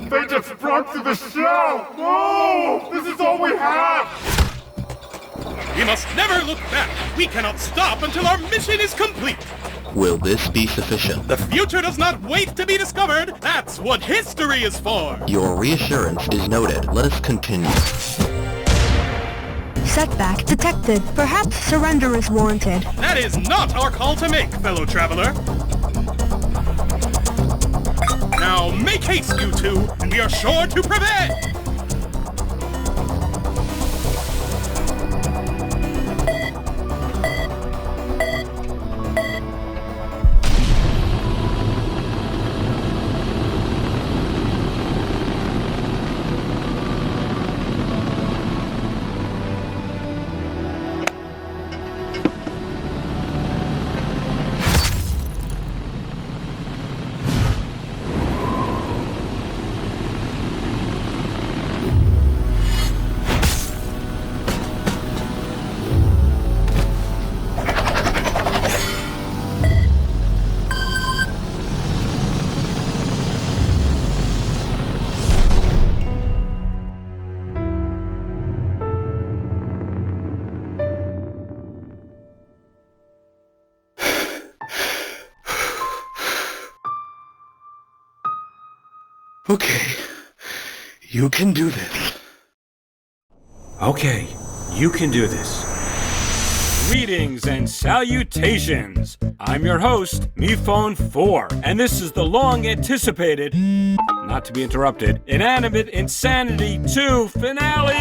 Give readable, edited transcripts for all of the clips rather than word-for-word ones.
They just broke through the shell! No! This is all we have! We must never look back. We cannot stop until our mission is complete. Will this be sufficient? The future does not wait to be discovered. That's what history is for. Your reassurance is noted. Let us continue. Setback detected. Perhaps surrender is warranted. That is not our call to make, fellow traveler. Now make haste, you two, and we are sure to prevail. Okay. You can do this. Okay, you can do this. Greetings and salutations! I'm your host, MePhone4, and this is the long-anticipated, not to be interrupted, Inanimate Insanity 2 finale!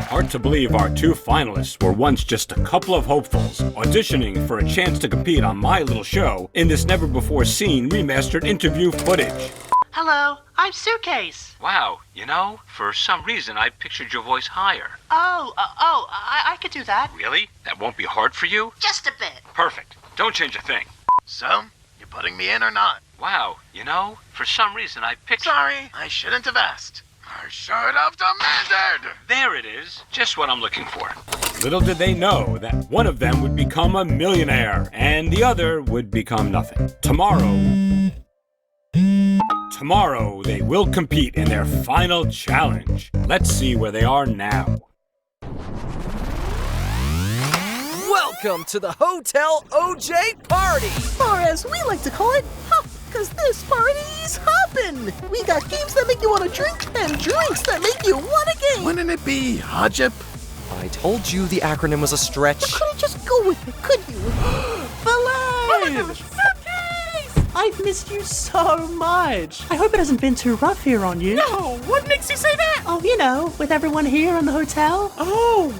Hard to believe our two finalists were once just a couple of hopefuls auditioning for a chance to compete on my little show in this never-before-seen remastered interview footage. Hello, I'm Suitcase. Wow, you know, for some reason I pictured your voice higher. I could do that. Really? That won't be hard for you? Just a bit. Perfect. Don't change a thing. So, you putting me in or not? Wow, you know, for some reason I pictured... Sorry, I shouldn't have asked. I should have demanded! There it is. Just what I'm looking for. Little did they know that one of them would become a millionaire, and the other would become nothing. Tomorrow, they will compete in their final challenge. Let's see where they are now. Welcome to the Hotel OJ Party! Or as we like to call it, because this party's hoppin'! We got games that make you want to drink, and drinks that make you want to game! Wouldn't it be Hajip? I told you the acronym was a stretch. You couldn't just go with it, could you? Oh my gosh, Suitcase! I've missed you so much. I hope it hasn't been too rough here on you. No, what makes you say that? Oh, you know, with everyone here in the hotel. Oh,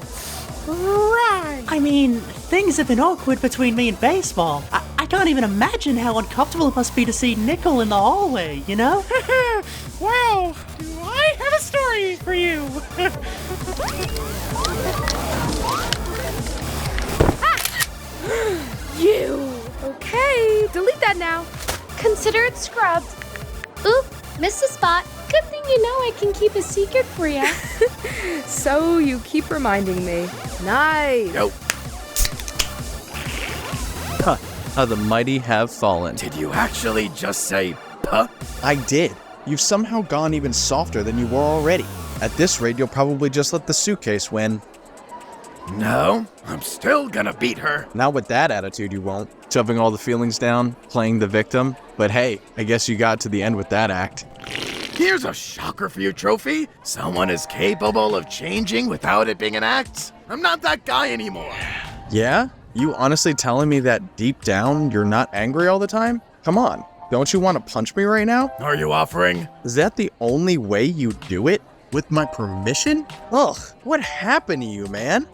right. I mean, things have been awkward between me and baseball. I can't even imagine how uncomfortable it must be to see Nickel in the hallway, you know? Well, do I have a story for you? You! Okay, delete that now. Consider it scrubbed. Oop, missed a spot. Good thing you know I can keep a secret for you. So you keep reminding me. Nice. Yo. Huh, how the mighty have fallen. Did you actually just say, puh? I did. You've somehow gone even softer than you were already. At this rate, you'll probably just let the suitcase win. No, I'm still gonna beat her. Not with that attitude, you won't. Shoving all the feelings down, playing the victim. But hey, I guess you got to the end with that act. Here's a shocker for you, Trophy. Someone is capable of changing without it being an act. I'm not that guy anymore. Yeah? You honestly telling me that deep down, you're not angry all the time? Come on, don't you want to punch me right now? Are you offering? Is that the only way you do it? With my permission? Ugh, what happened to you, man?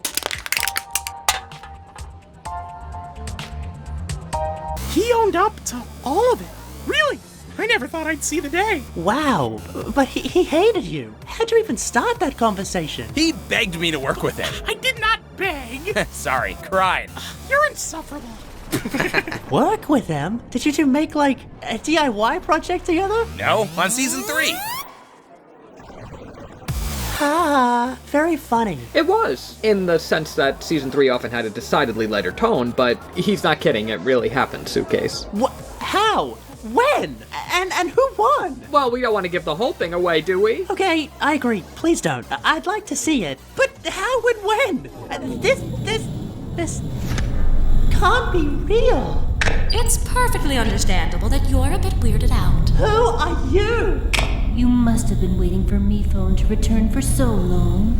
He owned up to all of it. Really? I never thought I'd see the day. Wow, but he hated you. How'd you even start that conversation? He begged me to work with him. I did not beg. Sorry, cried. You're insufferable. Work with him? Did you two make, like, a DIY project together? No, on season 3. Ah, very funny. It was, in the sense that season 3 often had a decidedly lighter tone, but he's not kidding, it really happened, Suitcase. What? How? When? And who won? Well, we don't want to give the whole thing away, do we? Okay, I agree. Please don't. I'd like to see it. But how and when? This can't be real. It's perfectly understandable that you're a bit weirded out. Who are you? You must have been waiting for me phone to return for so long.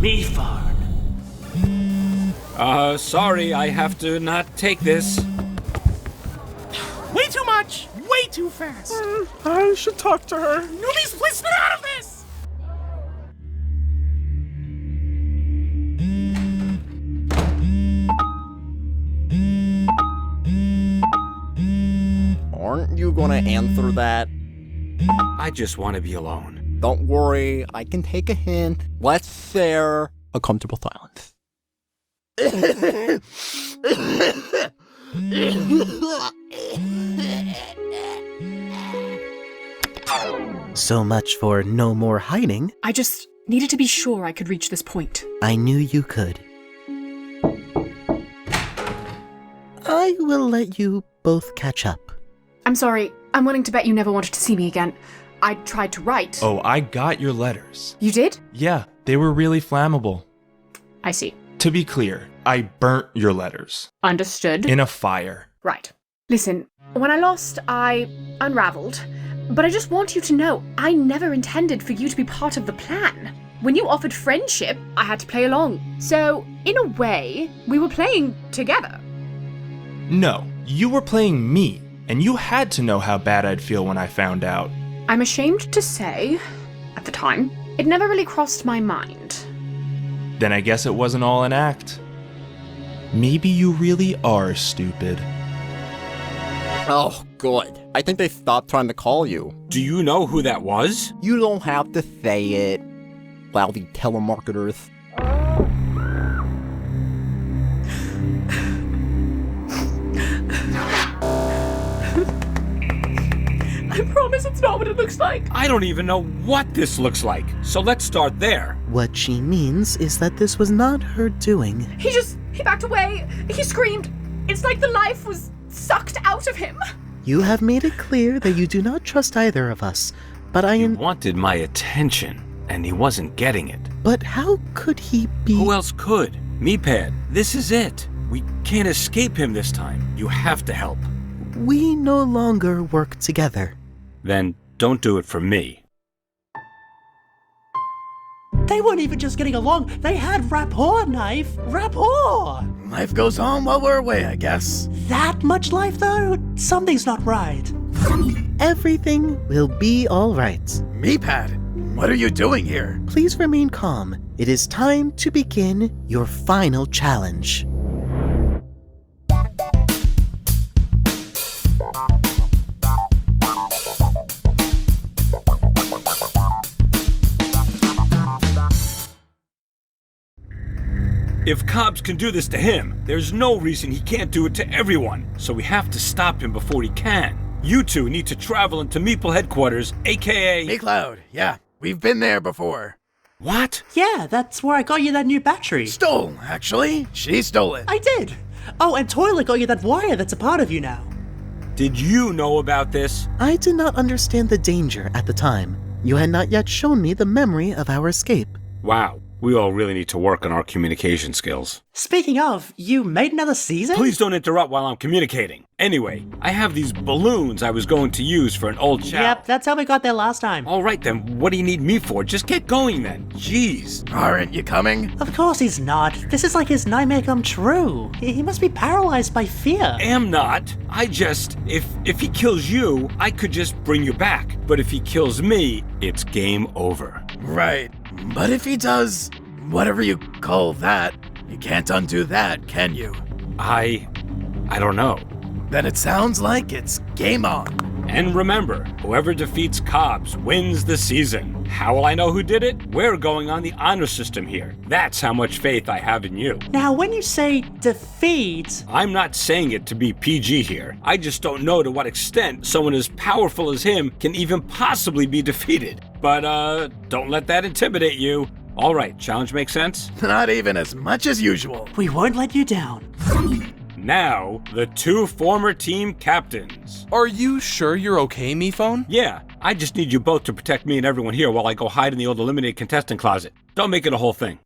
Me phone. Sorry, I have to not take this. Way too much! Way too fast! I should talk to her. Newbies, please get out of this! Aren't you gonna answer that? I just want to be alone. Don't worry, I can take a hint. Let's share a comfortable silence. So much for no more hiding. I just needed to be sure I could reach this point. I knew you could. I will let you both catch up. I'm sorry. I'm willing to bet you never wanted to see me again. I tried to write. Oh, I got your letters. You did? Yeah, they were really flammable. I see. To be clear, I burnt your letters. Understood. In a fire. Right. Listen, when I lost, I unraveled. But I just want you to know, I never intended for you to be part of the plan. When you offered friendship, I had to play along. So, in a way, we were playing together. No, you were playing me, and you had to know how bad I'd feel when I found out. I'm ashamed to say, at the time, it never really crossed my mind. Then I guess it wasn't all an act. Maybe you really are stupid. Oh, good. I think they stopped trying to call you. Do you know who that was? You don't have to say it. Lousy telemarketers. I promise it's not what it looks like. I don't even know what this looks like, so let's start there. What she means is that this was not her doing. He backed away. He screamed. It's like the life was sucked out of him. You have made it clear that you do not trust either of us, but He wanted my attention, and he wasn't getting it. But how could he be— Who else could? Meepad, this is it. We can't escape him this time. You have to help. We no longer work together. Then don't do it for me. They weren't even just getting along. They had rapport, Knife. Rapport! Life goes on while we're away, I guess. That much life, though? Something's not right. Everything will be all right. Meepad, what are you doing here? Please remain calm. It is time to begin your final challenge. If Cobbs can do this to him, there's no reason he can't do it to everyone. So we have to stop him before he can. You two need to travel into Meeple headquarters, aka... MeCloud, yeah. We've been there before. What? Yeah, that's where I got you that new battery. Stole, actually. She stole it. I did. Oh, and Toilet got you that wire that's a part of you now. Did you know about this? I did not understand the danger at the time. You had not yet shown me the memory of our escape. Wow. We all really need to work on our communication skills. Speaking of, you made another season? Please don't interrupt while I'm communicating. Anyway, I have these balloons I was going to use for an old chow. Yep, that's how we got there last time. All right then, what do you need me for? Just get going then. Jeez. Aren't you coming? Of course he's not. This is like his nightmare come true. He must be paralyzed by fear. Am not. I just... If he kills you, I could just bring you back. But if he kills me, it's game over. Right. But if he does, whatever you call that, you can't undo that, can you? I don't know. Then it sounds like it's game on. And remember, whoever defeats Cobbs wins the season. How will I know who did it? We're going on the honor system here. That's how much faith I have in you. Now, when you say defeat... I'm not saying it to be PG here. I just don't know to what extent someone as powerful as him can even possibly be defeated. But, don't let that intimidate you. All right, challenge makes sense? Not even as much as usual. We won't let you down. Now, the two former team captains. Are you sure you're okay, Mephone? Yeah, I just need you both to protect me and everyone here while I go hide in the old eliminated contestant closet. Don't make it a whole thing.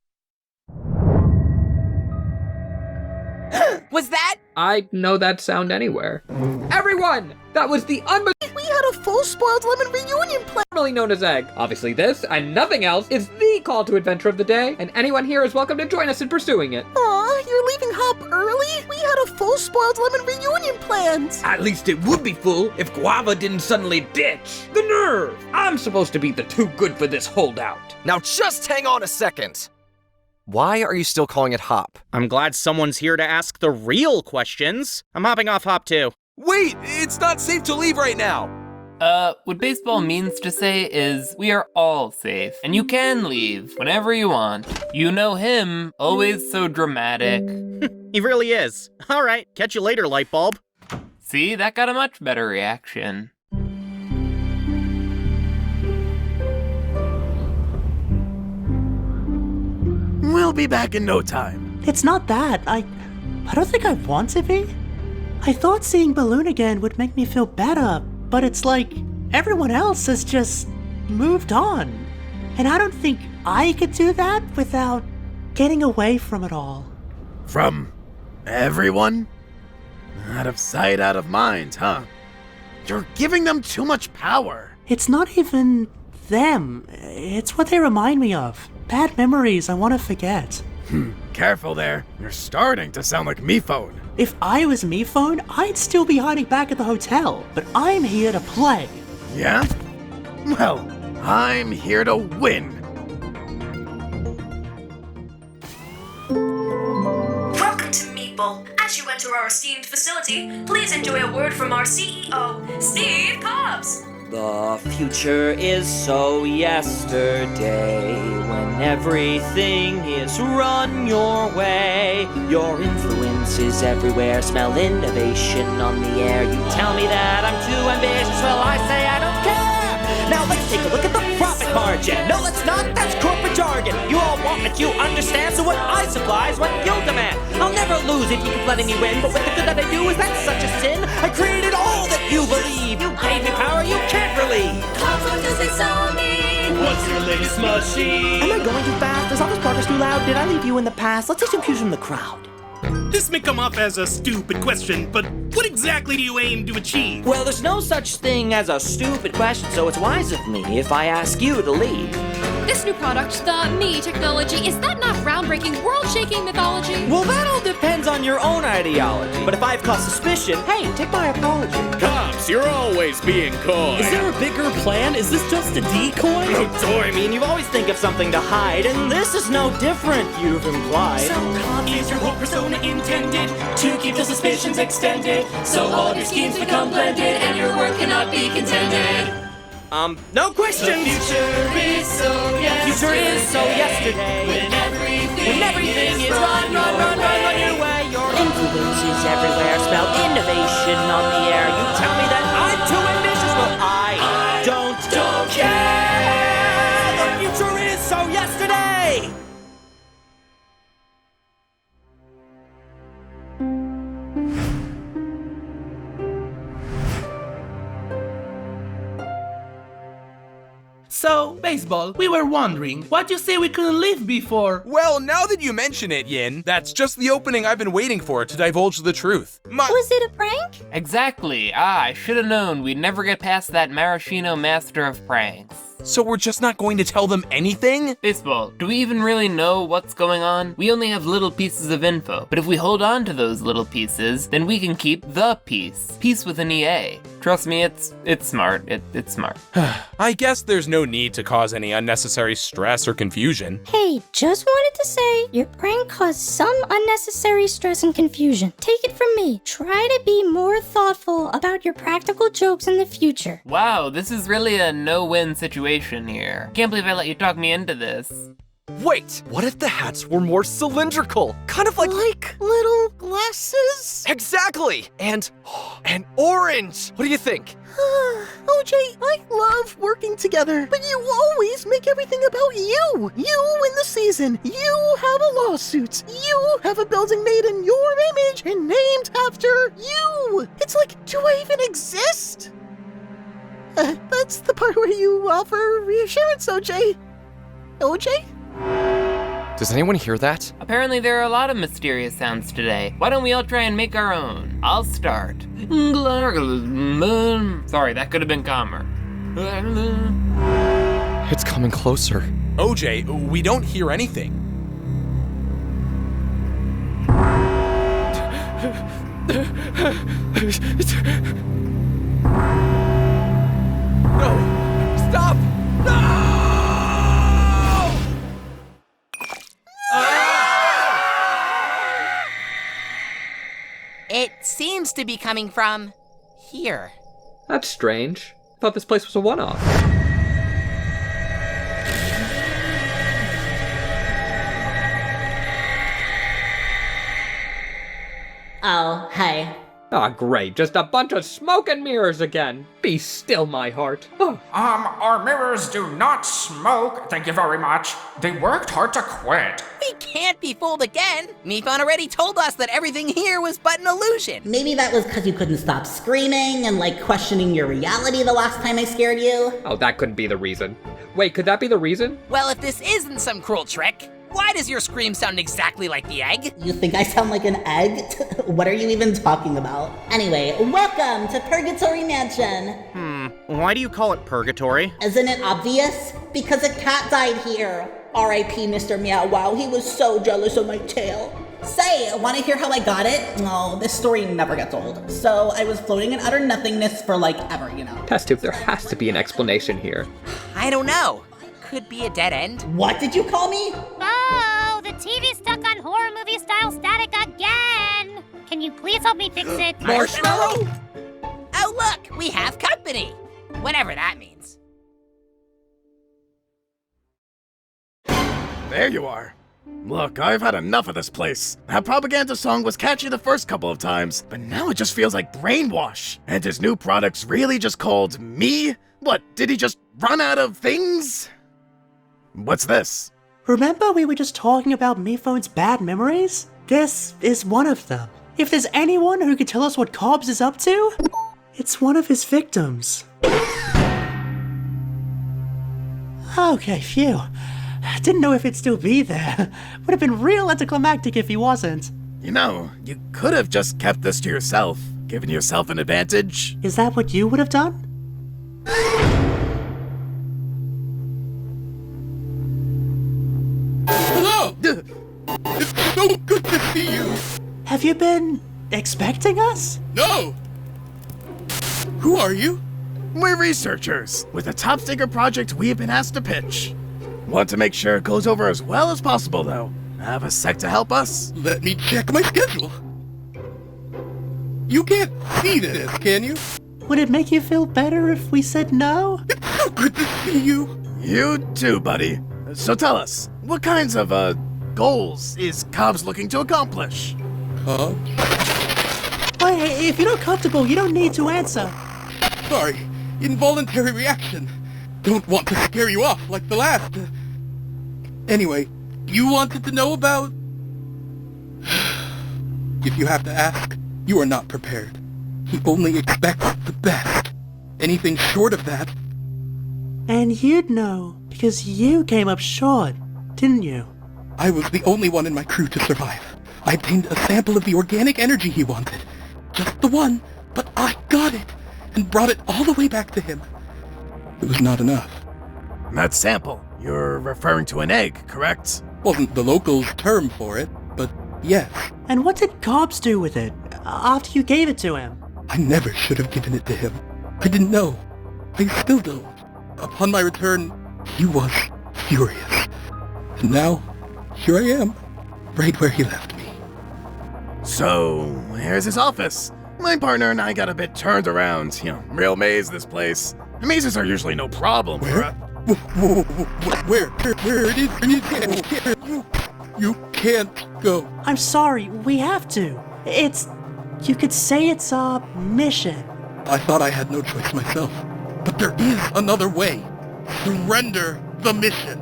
Was that? I know that sound anywhere. Everyone! That was the We had a full spoiled lemon reunion plan! formerly known as Egg. Obviously this, and nothing else, is the call to adventure of the day, and anyone here is welcome to join us in pursuing it. Aw, you're leaving Hop early? We had a full spoiled lemon reunion planned! At least it would be full if Guava didn't suddenly ditch. The nerve! I'm supposed to be the too good for this holdout. Now just hang on a second. Why are you still calling it Hop? I'm glad someone's here to ask the real questions. I'm hopping off Hop too. Wait, it's not safe to leave right now. What baseball means to say is we are all safe, and you can leave whenever you want. You know him, always so dramatic. He really is. All right, catch you later, Lightbulb. See, that got a much better reaction. We'll be back in no time. It's not that. I don't think I want to be. I thought seeing Balloon again would make me feel better, but it's like everyone else has just moved on. And I don't think I could do that without getting away from it all. From everyone? Out of sight, out of mind, huh? You're giving them too much power. It's not even them. It's what they remind me of. Bad memories I want to forget. Careful there. You're starting to sound like Mephone. If I was Mephone, I'd still be hiding back at the hotel, but I'm here to play. Yeah? Well, I'm here to win. Welcome to Meatball. As you enter our esteemed facility, please enjoy a word from our CEO, Steve Cobbs. The future is so yesterday, when everything is run your way. Your influence is everywhere, smell innovation on the air. You tell me that I'm too ambitious, well I say I don't care. Now let's take a look at the profit margin. No, let's not, that's corporate jargon. You all want what you understand, so what I supply is what you'll demand. I'll never lose if you keep letting me win, but with the good that I do, is that such a sin? I created all that you believe. You gave me power you can't relieve. Does it so mean? What's your latest machine? Am I going too fast? Is all this progress too loud? Did I leave you in the past? Let's take some cues from the crowd. This may come off as a stupid question, but what exactly do you aim to achieve? Well, there's no such thing as a stupid question, so it's wise of me if I ask you to lead. This new product, the Me technology, is that not groundbreaking, world-shaking mythology? Well, that all depends on your own ideology. But if I've caused suspicion, hey, take my apology. Cops, you're always being coy. Is there a bigger plan? Is this just a decoy? Oh, I mean, you always think of something to hide, and this is no different, you've implied. So is your whole persona intended to keep the suspicions extended, so all your schemes become blended and your work cannot be contended? No questions! The future is so yesterday. When everything is run your way. Your influence is everywhere. Smell innovation on the air. You tell me that I'm too ambitious, well, I don't care. The future is so yesterday. So, Baseball, we were wondering, why'd you say we couldn't leave before? Well, now that you mention it, Yin, that's just the opening I've been waiting for to divulge the truth. Was it a prank? Exactly. I should have known we'd never get past that maraschino master of pranks. So we're just not going to tell them anything? Baseball, do we even really know what's going on? We only have little pieces of info, but if we hold on to those little pieces, then we can keep the piece. Piece with an EA. Trust me, it's smart. It's smart. I guess there's no need to cause any unnecessary stress or confusion. Hey, just wanted to say, your prank caused some unnecessary stress and confusion. Take it from me. Try to be more thoughtful about your practical jokes in the future. Wow, this is really a no-win situation here. Can't believe I let you talk me into this. Wait, what if the hats were more cylindrical? Kind of like little glasses? Exactly! And orange! What do you think? OJ, I love working together, but you always make everything about you. You win the season. You have a lawsuit. You have a building made in your image and named after you. It's like, do I even exist? That's the part where you offer reassurance, OJ. OJ? Does anyone hear that? Apparently there are a lot of mysterious sounds today. Why don't we all try and make our own? I'll start. Sorry, that could have been calmer. It's coming closer. OJ, we don't hear anything. No! Stop! No! It seems to be coming from here. That's strange. Thought this place was a one-off. Oh, hey. Ah, great. Just a bunch of smoke and mirrors again. Be still, my heart. Oh. Our mirrors do not smoke, thank you very much. They worked hard to quit. We can't be fooled again. Mifon already told us that everything here was but an illusion. Maybe that was because you couldn't stop screaming and, like, questioning your reality the last time I scared you. Oh, that couldn't be the reason. Wait, could that be the reason? Well, if this isn't some cruel trick, why does your scream sound exactly like the egg? You think I sound like an egg? What are you even talking about? Anyway, welcome to Purgatory Mansion. Why do you call it purgatory? Isn't it obvious? Because a cat died here. R.I.P. Mr. Meow Wow, he was so jealous of my tail. Say, wanna hear how I got it? No, this story never gets old. So I was floating in utter nothingness for like ever, you know. Test tube, there has to be an explanation here. I don't know. Could be a dead end. What did you call me? Oh, the TV's stuck on horror movie style static again. Can you please help me fix it? Marshmallow? Oh look, we have company. Whatever that means. There you are. Look, I've had enough of this place. That propaganda song was catchy the first couple of times, but now it just feels like brainwash. And his new product's really just called me? What, did he just run out of things? What's this? Remember we were just talking about Mifon's bad memories? This is one of them. If there's anyone who could tell us what Cobbs is up to, it's one of his victims. Okay, phew. Didn't know if it'd still be there. Would have been real anticlimactic if he wasn't. You know, you could have just kept this to yourself, given yourself an advantage. Is that what you would have done? Hello! It's so good to see you! Have you been expecting us? No! Who are you? We're researchers, with a top-secret project we've been asked to pitch. Want to make sure it goes over as well as possible, though. Have a sec to help us? Let me check my schedule. You can't see this, can you? Would it make you feel better if we said no? It's so good to see you. You too, buddy. So tell us, what kinds of, goals is Cobbs looking to accomplish? Hey, if you're not comfortable, you don't need to answer. Sorry, involuntary reaction. Don't want to scare you off like the last. Anyway, you wanted to know about... If you have to ask, you are not prepared. He only expects the best. Anything short of that... And you'd know, because you came up short, didn't you? I was the only one in my crew to survive. I obtained a sample of the organic energy he wanted. Just the one, but I got it, and brought it all the way back to him. It was not enough. That sample, you're referring to an egg, correct? Wasn't the local term for it, but yes. And what did Cobbs do with it, after you gave it to him? I never should have given it to him. I didn't know. I still don't. Upon my return, he was furious. And now, here I am, right where he left me. So, here's his office. My partner and I got a bit turned around. You know, real maze, this place. Mazes are usually no problem. Where? Where it is? You can't go. I'm sorry, we have to. You could say it's our mission. I thought I had no choice myself, but there is another way. surrender the mission.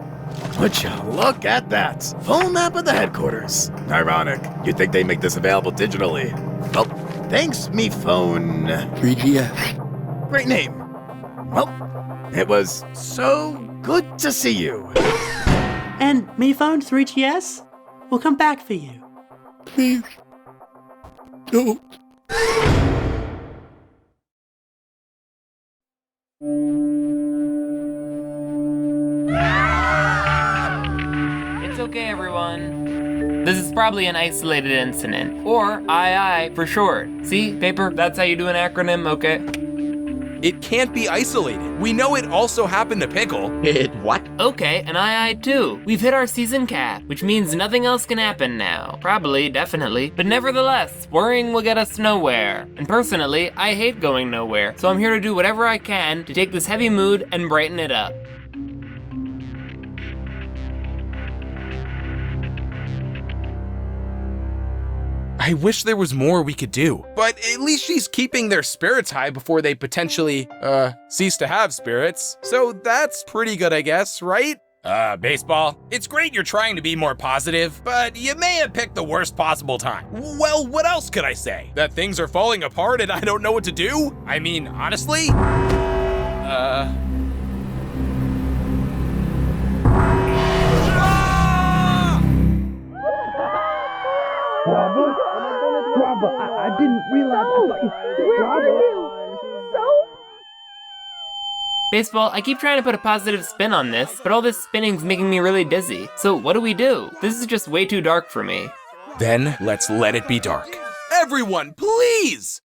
Would you look at that? Full map of the headquarters. Ironic. You'd think they make this available digitally. Well, thanks, me phone. 3GS. Great name. Well, it was so good to see you. And me phone 3GS? We'll come back for you. Please. Don't. It's okay, everyone. This is probably an isolated incident, or II for short. See, Paper, that's how you do an acronym, okay? It can't be isolated. We know it also happened to Pickle. What? Okay, and II too. We've hit our season cap, which means nothing else can happen now. Probably, definitely. But nevertheless, worrying will get us nowhere. And personally, I hate going nowhere, so I'm here to do whatever I can to take this heavy mood and brighten it up. I wish there was more we could do, but at least she's keeping their spirits high before they potentially, cease to have spirits. So that's pretty good, I guess, right? Baseball, it's great you're trying to be more positive, but you may have picked the worst possible time. Well, what else could I say? That things are falling apart and I don't know what to do? I mean, honestly? I didn't realize. Where are you? So? Baseball, I keep trying to put a positive spin on this, but all this spinning's making me really dizzy. So what do? This is just way too dark for me. Then let's let it be dark. Everyone, please!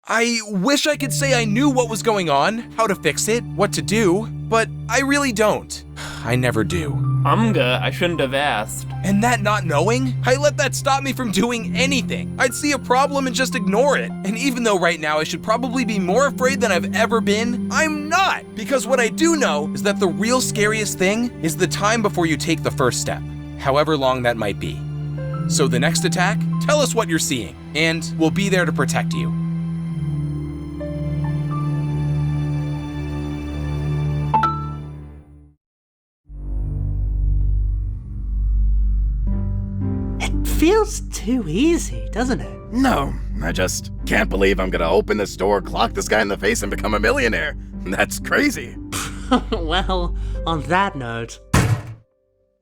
I wish I could say I knew what was going on, how to fix it, what to do, but I really don't. I never do. I shouldn't have asked. And that not knowing, I let that stop me from doing anything. I'd see a problem and just ignore it. And even though right now I should probably be more afraid than I've ever been, I'm not. Because what I do know is that the real scariest thing is the time before you take the first step, however long that might be. So the next attack, tell us what you're seeing, and we'll be there to protect you. Feels too easy, doesn't it? No, I just can't believe I'm gonna open this door, clock this guy in the face, and become a millionaire. That's crazy. Well, on that note...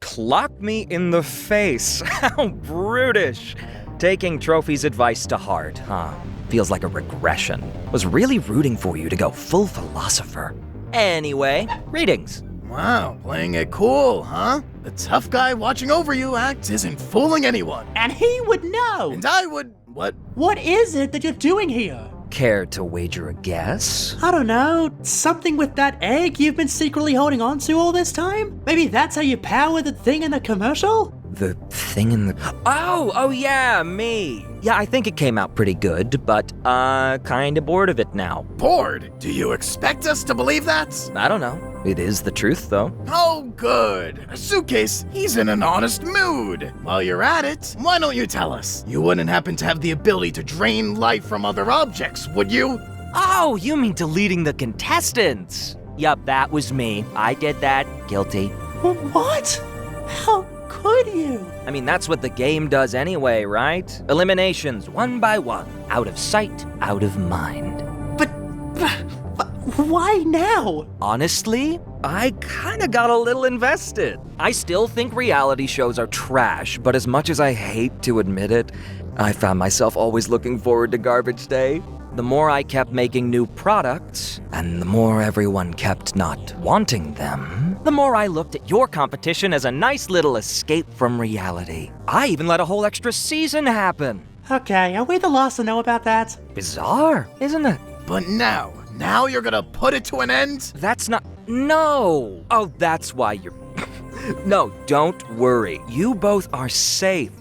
Clock me in the face. How brutish. Taking Trophy's advice to heart, huh? Feels like a regression. Was really rooting for you to go full philosopher. Anyway, readings. Wow, playing it cool, huh? The tough guy watching over you act isn't fooling anyone. And he would know! And I would... What? What is it that you're doing here? Care to wager a guess? I don't know, something with that egg you've been secretly holding on to all this time? Maybe that's how you power the thing in the commercial? The thing in the... Oh yeah, me. Yeah, I think it came out pretty good, but, kinda bored of it now. Bored? Do you expect us to believe that? I don't know. It is the truth, though. Oh, good. Suitcase, he's in an honest mood. While you're at it, why don't you tell us? You wouldn't happen to have the ability to drain life from other objects, would you? Oh, you mean deleting the contestants? Yup, that was me. I did that. Guilty. What? How could you? I mean, that's what the game does anyway, right? Eliminations, one by one. Out of sight, out of mind. But why now? Honestly, I kinda got a little invested. I still think reality shows are trash, but as much as I hate to admit it, I found myself always looking forward to garbage day. The more I kept making new products, and the more everyone kept not wanting them, the more I looked at your competition as a nice little escape from reality. I even let a whole extra season happen. Okay, are we the last to know about that? Bizarre, isn't it? But now you're gonna put it to an end? That's not... No! Oh, that's why you're... No, don't worry. You both are safe.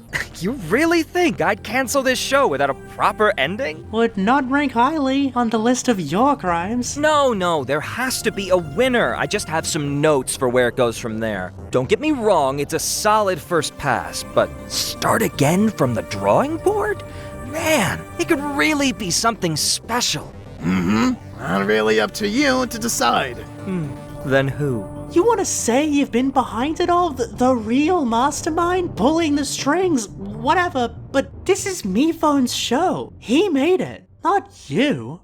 You really think I'd cancel this show without a proper ending? Would not rank highly on the list of your crimes. No, there has to be a winner. I just have some notes for where it goes from there. Don't get me wrong, it's a solid first pass, but start again from the drawing board? Man, it could really be something special. Not really up to you to decide. Then who? You want to say you've been behind it all? The real mastermind? Pulling the strings? Whatever, but this is Miphone's show. He made it, not you.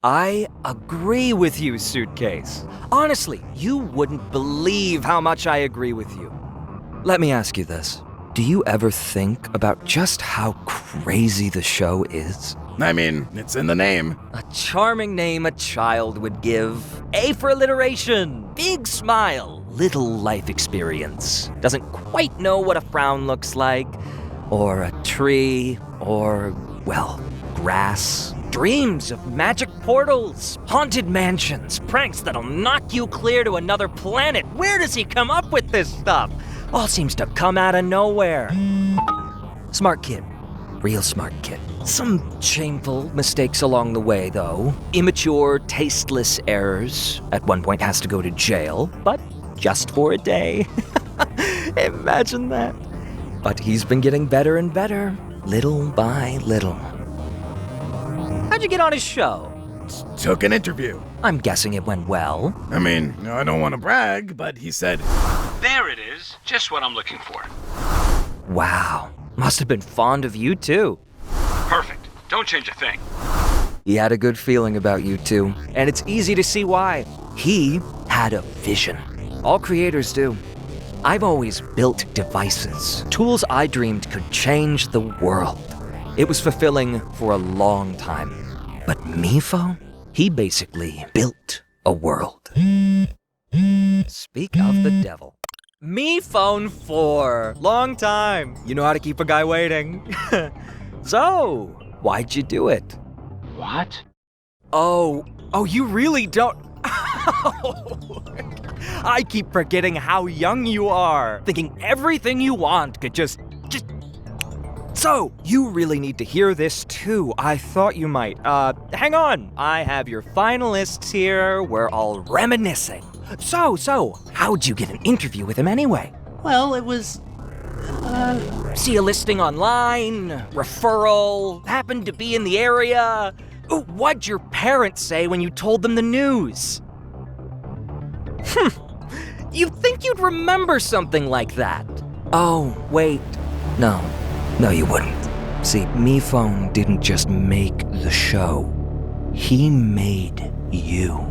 I agree with you, Suitcase. Honestly, you wouldn't believe how much I agree with you. Let me ask you this. Do you ever think about just how crazy the show is? I mean, it's in the name. A charming name a child would give. A for alliteration. Big smile. Little life experience. Doesn't quite know what a frown looks like. Or a tree. Or, well, grass. Dreams of magic portals. Haunted mansions. Pranks that'll knock you clear to another planet. Where does he come up with this stuff? All seems to come out of nowhere. Smart kid. Real smart kid. Some shameful mistakes along the way, though. Immature, tasteless errors. At one point has to go to jail, but just for a day. Imagine that. But he's been getting better and better, little by little. How'd you get on his show? Took an interview. I'm guessing it went well. I mean, I don't want to brag, but he said, There it is. Just what I'm looking for. Wow. Must have been fond of you, too. Perfect. Don't change a thing. He had a good feeling about you two, and it's easy to see why. He had a vision. All creators do. I've always built devices, tools I dreamed could change the world. It was fulfilling for a long time. But Mifo, he basically built a world. Speak of the devil. Me phone 4. Long time. You know how to keep a guy waiting. So, why'd you do it? What? Oh, you really don't. I keep forgetting how young you are. Thinking everything you want could just. So, you really need to hear this too. I thought you might. Hang on. I have your finalists here. We're all reminiscing. So, how'd you get an interview with him anyway? Well, it was... See a listing online, referral, happened to be in the area. Ooh, what'd your parents say when you told them the news? You'd think you'd remember something like that. Oh, wait. No, you wouldn't. See, Mifone didn't just make the show. He made you.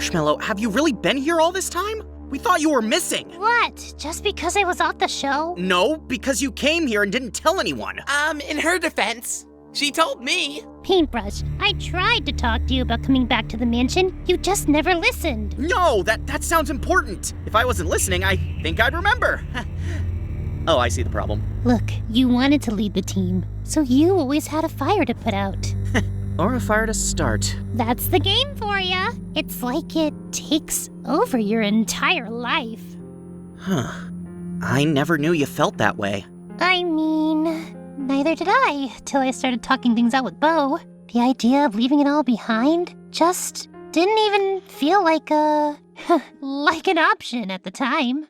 Marshmallow, have you really been here all this time? We thought you were missing. What? Just because I was off the show? No, because you came here and didn't tell anyone. In her defense, she told me. Paintbrush, I tried to talk to you about coming back to the mansion. You just never listened. No, that sounds important. If I wasn't listening, I think I'd remember. Oh, I see the problem. Look, you wanted to lead the team, so you always had a fire to put out. Or a fire to start. That's the game for ya. It's like it takes over your entire life. Huh. I never knew you felt that way. I mean, neither did I, till I started talking things out with Bo. The idea of leaving it all behind just didn't even feel like like an option at the time.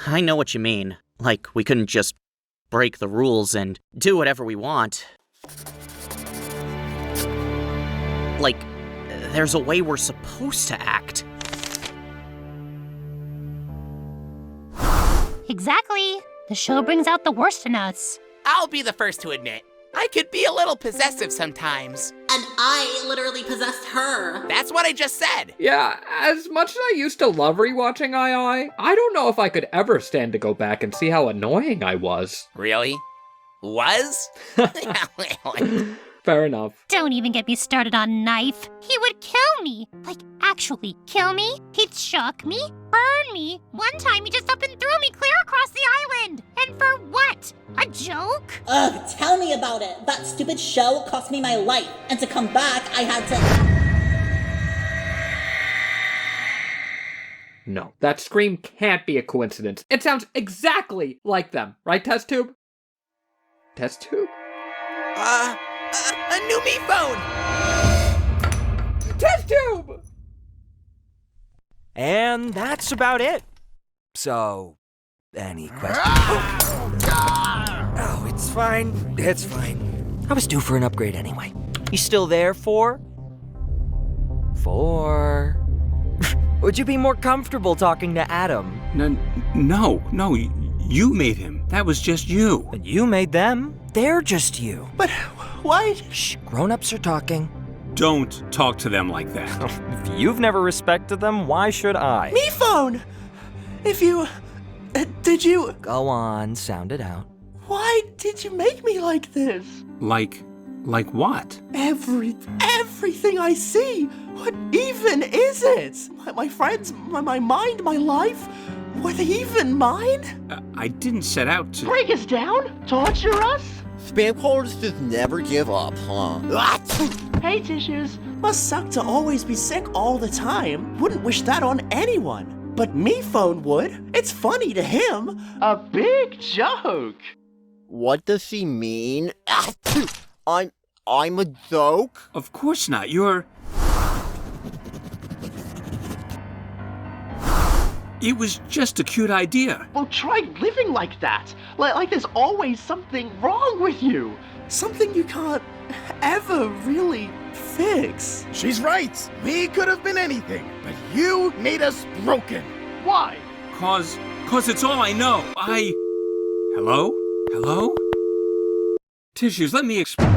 I know what you mean. Like, we couldn't just break the rules and do whatever we want. Like, there's a way we're supposed to act. Exactly. The show brings out the worst in us. I'll be the first to admit, I could be a little possessive sometimes. And I literally possessed her. That's what I just said. Yeah, as much as I used to love rewatching I don't know if I could ever stand to go back and see how annoying I was. Really? Was? Fair enough. Don't even get me started on Knife. He would kill me. Like, actually kill me. He'd shock me, burn me. One time he just up and threw me clear across the island. And for what? A joke? Ugh, tell me about it. That stupid show cost me my life. And to come back, I had to... No, that scream can't be a coincidence. It sounds exactly like them. Right, Test Tube? Test Tube? A new me phone! Test Tube! And that's about it. So, any questions? Oh, it's fine. It's fine. I was due for an upgrade anyway. You still there, 4? 4. Would you be more comfortable talking to Adam? No, you made him. That was just you. And you made them. They're just you. But why? Shh, grown-ups are talking. Don't talk to them like that. If you've never respected them, why should I? Me phone! If you... did you... Go on, sound it out. Why did you make me like this? Like what? Everything I see. What even is it? My friends, my mind, my life. Were they even mine? I didn't set out to... Break us down? Torture us? Spam callers just never give up, huh? Hey, Tissues. Must suck to always be sick all the time. Wouldn't wish that on anyone. But me phone would. It's funny to him. A big joke. What does she mean? I'm a joke? Of course not. You're... It was just a cute idea. Well, try living like that. Like there's always something wrong with you. Something you can't ever really fix. She's right. We could have been anything, but you made us broken. Why? Cause it's all I know. Hello? Hello? Tissues, let me explain.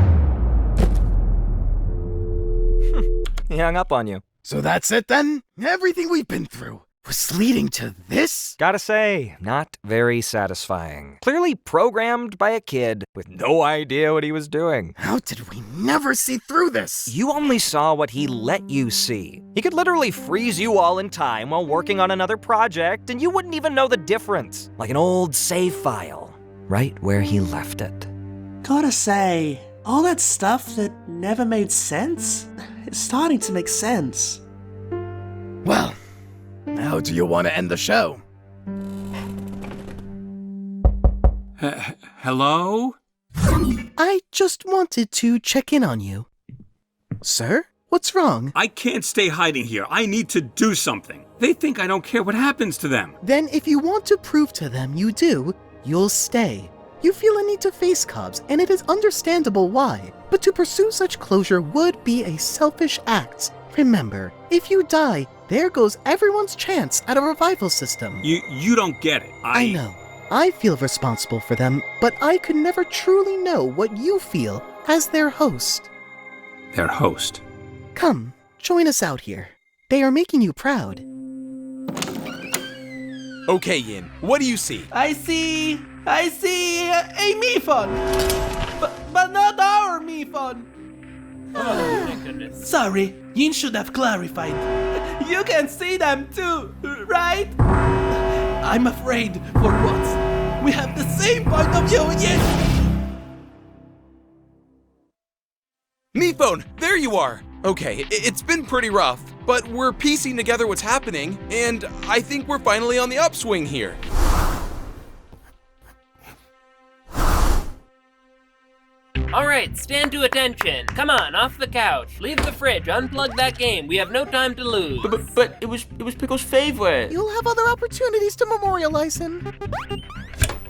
He hung up on you. So that's it then? Everything we've been through was leading to this? Gotta say, not very satisfying. Clearly programmed by a kid with no idea what he was doing. How did we never see through this? You only saw what he let you see. He could literally freeze you all in time while working on another project, and you wouldn't even know the difference. Like an old save file, right where he left it. Gotta say, all that stuff that never made sense is starting to make sense. Well, how do you want to end the show? Hello? I just wanted to check in on you. Sir, what's wrong? I can't stay hiding here. I need to do something. They think I don't care what happens to them. Then if you want to prove to them you do, you'll stay. You feel a need to face Cobbs, and it is understandable why. But to pursue such closure would be a selfish act. Remember, if you die, there goes everyone's chance at a revival system. You don't get it. I know. I feel responsible for them, but I could never truly know what you feel as their host. Their host? Come, join us out here. They are making you proud. Okay, Yin, what do you see? I see a Mifun, but not our Mifun. Oh, my goodness. Sorry, Yin should have clarified. You can see them too, right? I'm afraid for once we have the same point of view, Yin. Meatbone, there you are! Okay, it's been pretty rough, but we're piecing together what's happening, and I think we're finally on the upswing here. Alright, stand to attention. Come on, off the couch. Leave the fridge, unplug that game. We have no time to lose. But it was Pickle's favorite. You'll have other opportunities to memorialize him.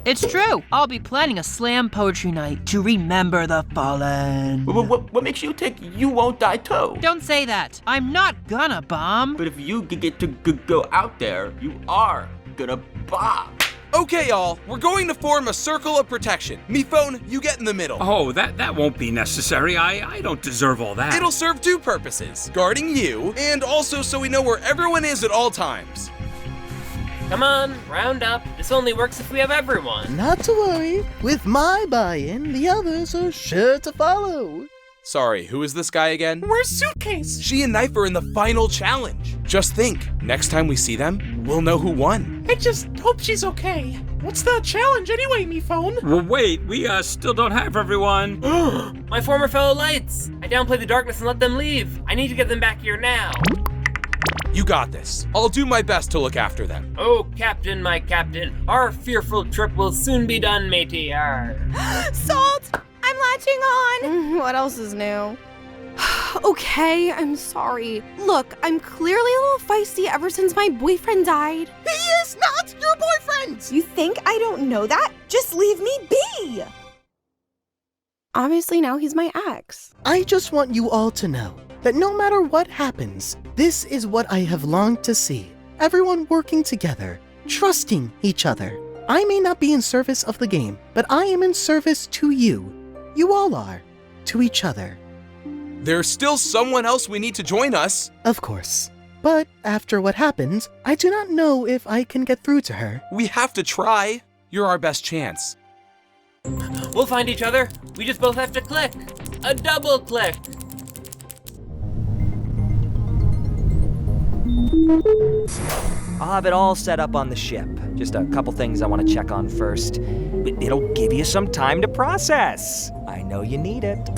It's true. I'll be planning a slam poetry night to remember the fallen. What makes you think you won't die too? Don't say that. I'm not gonna bomb. But if you get to go out there, you are gonna bomb. Okay, all, we're going to form a circle of protection. Me phone, you get in the middle. Oh, that won't be necessary. I don't deserve all that. It'll serve two purposes, guarding you, and also so we know where everyone is at all times. Come on, round up. This only works if we have everyone. Not to worry. With my buy-in, the others are sure to follow. Sorry, who is this guy again? Where's Suitcase? She and Knife are in the final challenge. Just think, next time we see them, we'll know who won. I just hope she's okay. What's the challenge anyway, me phone? Well, wait, we still don't have everyone. My former fellow lights. I downplayed the darkness and let them leave. I need to get them back here now. You got this. I'll do my best to look after them. Oh, Captain, my Captain, our fearful trip will soon be done, matey. Arr. Salt! I'm latching on! What else is new? Okay, I'm sorry. Look, I'm clearly a little feisty ever since my boyfriend died. He is not your boyfriend! You think I don't know that? Just leave me be! Obviously now he's my ex. I just want you all to know that no matter what happens, this is what I have longed to see. Everyone working together, trusting each other. I may not be in service of the game, but I am in service to you. You all are. To each other. There's still someone else we need to join us. Of course. But after what happened, I do not know if I can get through to her. We have to try. You're our best chance. We'll find each other. We just both have to click. A double click. I'll have it all set up on the ship. Just a couple things I want to check on first. It'll give you some time to process. I know you need it.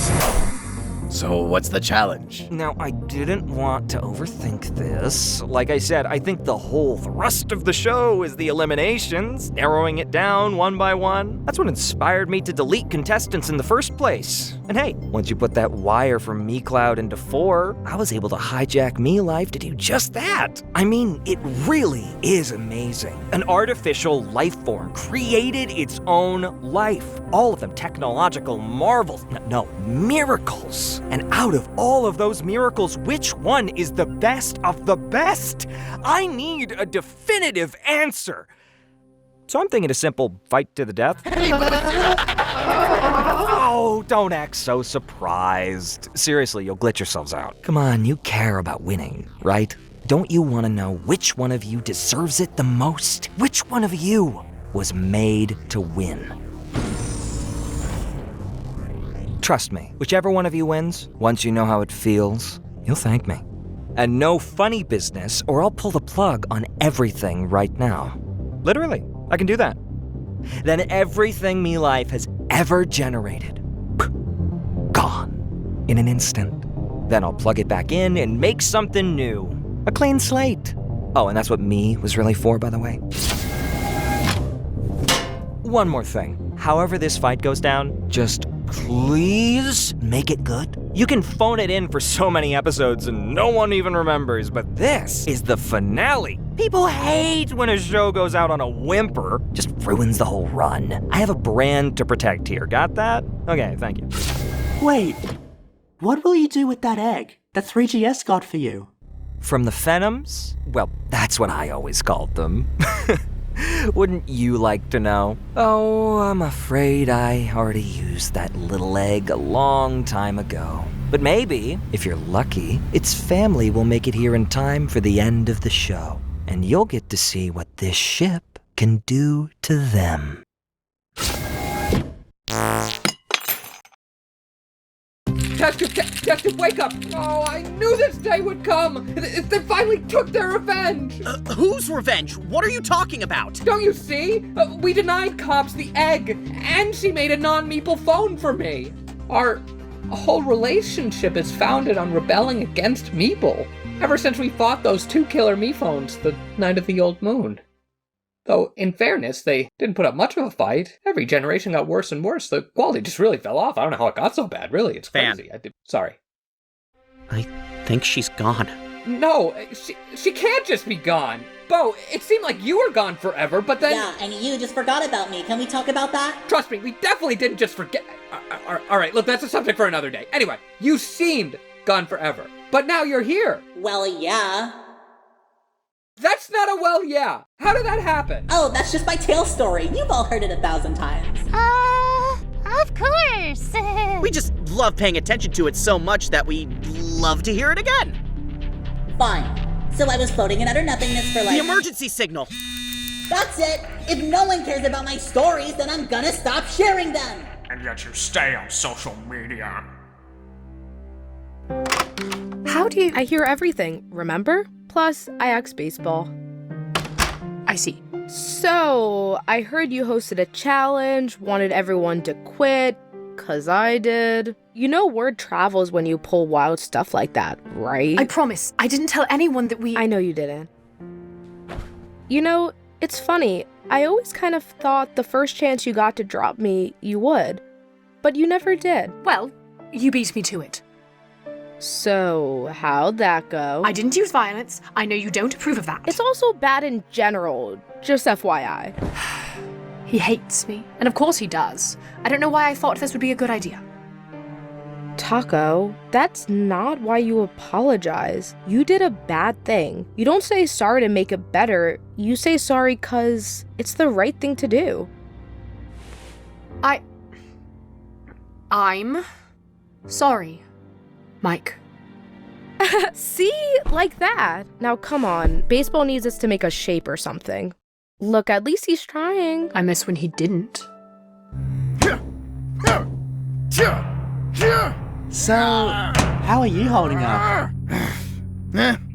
So what's the challenge? Now, I didn't want to overthink this. Like I said, I think the whole thrust of the show is the eliminations, narrowing it down one by one. That's what inspired me to delete contestants in the first place. And hey, once you put that wire from MeCloud into 4, I was able to hijack MeLife to do just that. I mean, it really is amazing. An artificial life form created its own life. All of them technological marvels. No, miracles. And out of all of those miracles, which one is the best of the best? I need a definitive answer. So I'm thinking a simple fight to the death. Oh, don't act so surprised. Seriously, you'll glitch yourselves out. Come on, you care about winning, right? Don't you want to know which one of you deserves it the most? Which one of you was made to win? Trust me, whichever one of you wins, once you know how it feels, you'll thank me. And no funny business, or I'll pull the plug on everything right now. Literally, I can do that. Then everything MeLife has ever generated, gone in an instant. Then I'll plug it back in and make something new. A clean slate. Oh, and that's what me was really for, by the way. One more thing. However this fight goes down, just please make it good. You can phone it in for so many episodes and no one even remembers, but this is the finale. People hate when a show goes out on a whimper. Just ruins the whole run. I have a brand to protect here, got that? Okay, thank you. Wait, what will you do with that egg that 3GS got for you? From the Phenoms? Well, that's what I always called them. Wouldn't you like to know? Oh, I'm afraid I already used that little egg a long time ago. But maybe, if you're lucky, its family will make it here in time for the end of the show. And you'll get to see what this ship can do to them. Detective, wake up! Oh, I knew this day would come! They finally took their revenge! Whose revenge? What are you talking about? Don't you see? We denied cops the egg, and she made a non-meeple phone for me. Our whole relationship is founded on rebelling against Meeple, ever since we fought those 2 killer me-phones the night of the old moon. Though, in fairness, they didn't put up much of a fight. Every generation got worse and worse. The quality just really fell off. I don't know how it got so bad, really. It's crazy. Sorry. I think she's gone. No, she can't just be gone. Bo, it seemed like you were gone forever, but then... Yeah, and you just forgot about me. Can we talk about that? Trust me, we definitely didn't just forget... All right, look, that's a subject for another day. Anyway, you seemed gone forever, but now you're here. Well, yeah. That's not a well, yeah. How did that happen? Oh, that's just my tail story. You've all heard it 1,000 times. Of course. We just love paying attention to it so much that we love to hear it again. Fine. So I was floating in utter nothingness for The emergency signal. That's it. If no one cares about my stories, then I'm gonna stop sharing them. And yet you stay on social media. How do you... I hear everything, remember? Plus, I ask baseball. I see. So, I heard you hosted a challenge, wanted everyone to quit, 'cause I did. You know word travels when you pull wild stuff like that, right? I promise, I didn't tell anyone that we... I know you didn't. You know, it's funny, I always kind of thought the first chance you got to drop me, you would. But you never did. Well, you beat me to it. So, how'd that go? I didn't use violence. I know you don't approve of that. It's also bad in general, just FYI. He hates me. And of course he does. I don't know why I thought this would be a good idea. Taco, that's not why you apologize. You did a bad thing. You don't say sorry to make it better. You say sorry 'cause it's the right thing to do. I'm sorry, Mike. See? Like that. Now come on. Baseball needs us to make a shape or something. Look, at least he's trying. I miss when he didn't. So, how are you holding up?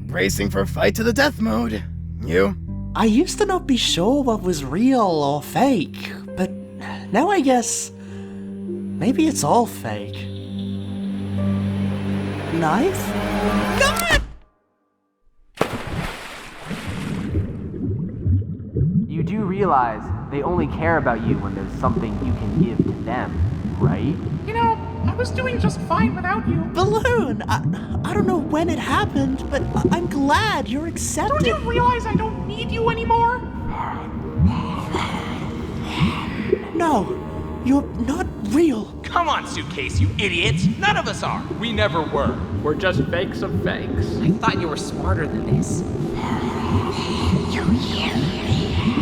Bracing for fight to the death mode. You? I used to not be sure what was real or fake, but now I guess maybe it's all fake. Knife? God! You do realize they only care about you when there's something you can give to them, right? You know, I was doing just fine without you. Balloon! I don't know when it happened, but I'm glad you're accepted. Don't you realize I don't need you anymore? No, you're not real. Come on, Suitcase, you idiots! None of us are! We never were. We're just fakes of fakes. I thought you were smarter than this.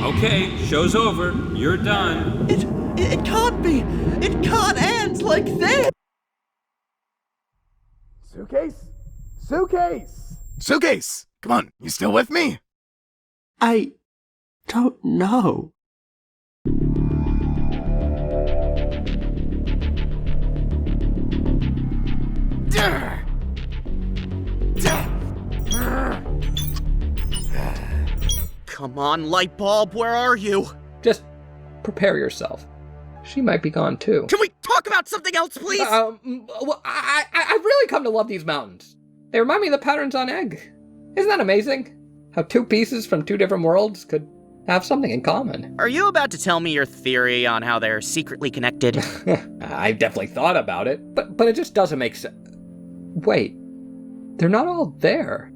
Okay, show's over. You're done. It can't be. It can't end like this. Suitcase? Suitcase! Suitcase! Come on, you still with me? I don't know. Come on, light bulb, where are you? Just prepare yourself. She might be gone too. Can we talk about something else, please? Well, I've really come to love these mountains. They remind me of the patterns on egg. Isn't that amazing? How two pieces from two different worlds could have something in common. Are you about to tell me your theory on how they're secretly connected? I've definitely thought about it, but it just doesn't make sense. Wait, they're not all there.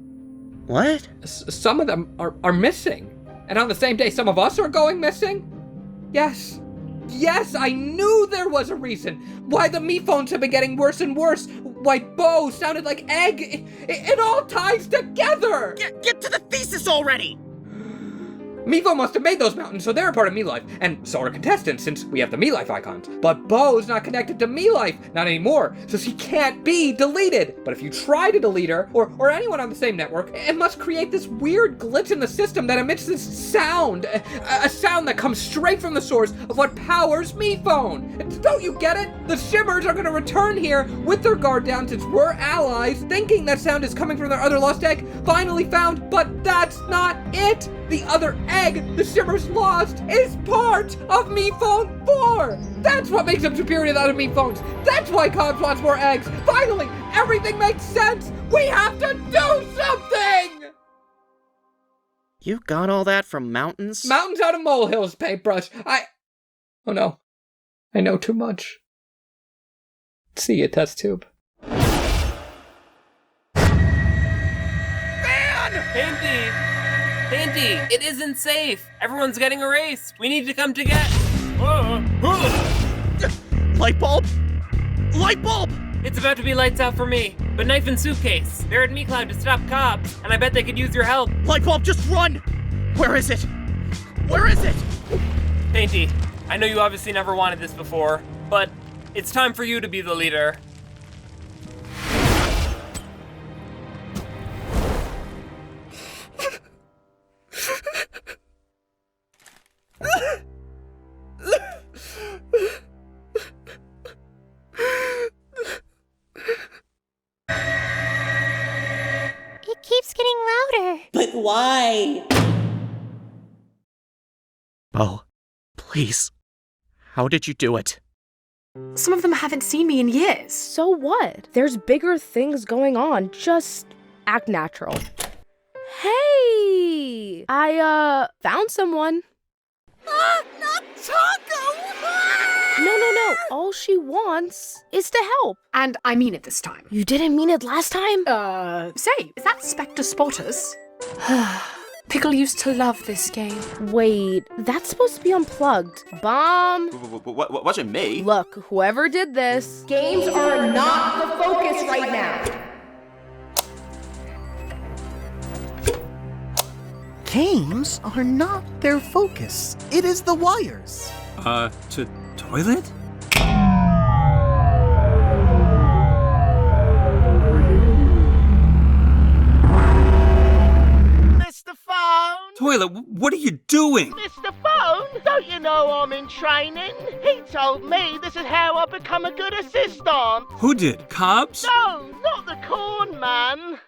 What? Some of them are missing. And on the same day, some of us are going missing? Yes. Yes, I knew there was a reason. Why the me phones have been getting worse and worse. Why Bo sounded like egg. It all ties together. Get to the thesis already. Mevo must have made those mountains, so they're a part of Me Life, and so are contestants, since we have the Me Life icons. But Bo's not connected to Me Life, not anymore, so she can't be deleted. But if you try to delete her, or anyone on the same network, it must create this weird glitch in the system that emits this sound, a sound that comes straight from the source of what powers Me Phone. Don't you get it? The Shimmers are gonna return here with their guard down since we're allies, thinking that sound is coming from their other lost egg, finally found, but that's not it. The other egg the Shimmers lost is part of Me Phone 4! That's what makes them superior to the other Me Phones! That's why Cobbs wants more eggs! Finally, everything makes sense! We have to do something! You got all that from mountains? Mountains out of molehills, paintbrush. Oh no. I know too much. See you, test tube. Panty, it isn't safe. Everyone's getting erased. We need to come together. Light bulb? Light bulb! It's about to be lights out for me. But knife and suitcase. They're at Me Cloud to stop cops, and I bet they could use your help. Lightbulb, just run! Where is it? Where is it? Painty, I know you obviously never wanted this before, but it's time for you to be the leader. It keeps getting louder. But why? Bo, please. How did you do it? Some of them haven't seen me in years. So what? There's bigger things going on. Just act natural. Hey! I, found someone. Not Taco! No. All she wants is to help. And I mean it this time. You didn't mean it last time? Say, is that Spectre Spotters? Pickle used to love this game. Wait, that's supposed to be unplugged. Bomb. Wasn't me. Look, whoever did this, games are not the focus right now. Games are not their focus. It is the wires. To toilet? Mr. Phone! Toilet, what are you doing? Mr. Phone, don't you know I'm in training? He told me this is how I become a good assistant. Who did? Cops? No, not the corn man.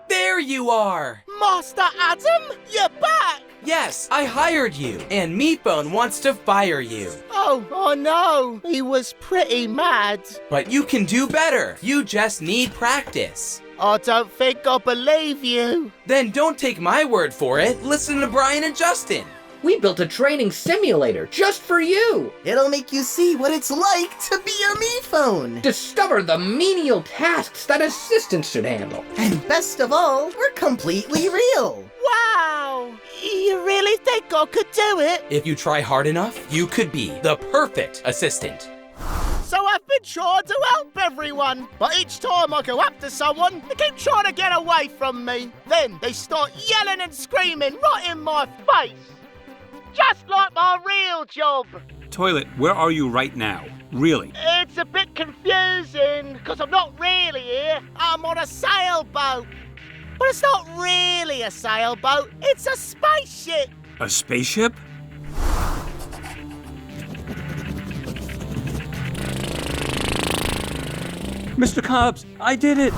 There you are! Master Adam, you're back! Yes, I hired you, and MePhone wants to fire you. Oh, I know. He was pretty mad. But you can do better. You just need practice. I don't think I believe you. Then don't take my word for it. Listen to Brian and Justin. We built a training simulator just for you. It'll make you see what it's like to be a me phone. Discover the menial tasks that assistants should handle. And best of all, we're completely real. Wow! You really think I could do it? If you try hard enough, you could be the perfect assistant. So I've been trying to help everyone, but each time I go up to someone, they keep trying to get away from me. Then they start yelling and screaming right in my face. Just like my real job. Toilet, where are you right now? Really? It's a bit confusing, because I'm not really here. I'm on a sailboat. But it's not really a sailboat, it's a spaceship. A spaceship? Mr. Cobbs, I did it!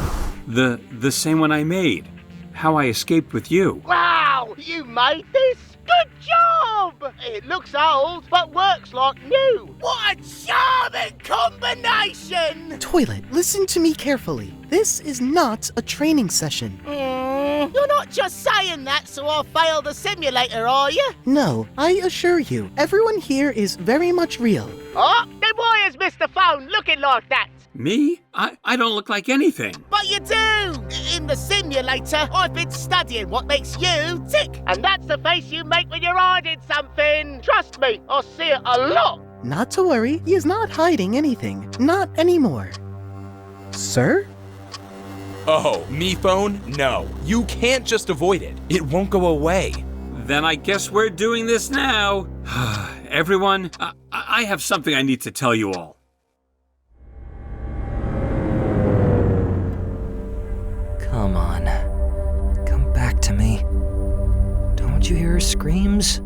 The same one I made. How I escaped with you. Wow, you made this? Good job! It looks old, but works like new. What a charming combination! Toilet, listen to me carefully. This is not a training session. You're not just saying that so I'll fail the simulator, are you? No, I assure you, everyone here is very much real. Oh, then why is Mr. Phone looking like that? Me? I don't look like anything. But you do! In the simulator, I've been studying what makes you tick. And that's the face you make when you're hiding something. Trust me, I see it a lot. Not to worry, he is not hiding anything. Not anymore. Sir? Oh, MePhone? No. You can't just avoid it. It won't go away. Then I guess we're doing this now. Everyone, I have something I need to tell you all. Come on. Come back to me. Don't you hear her screams?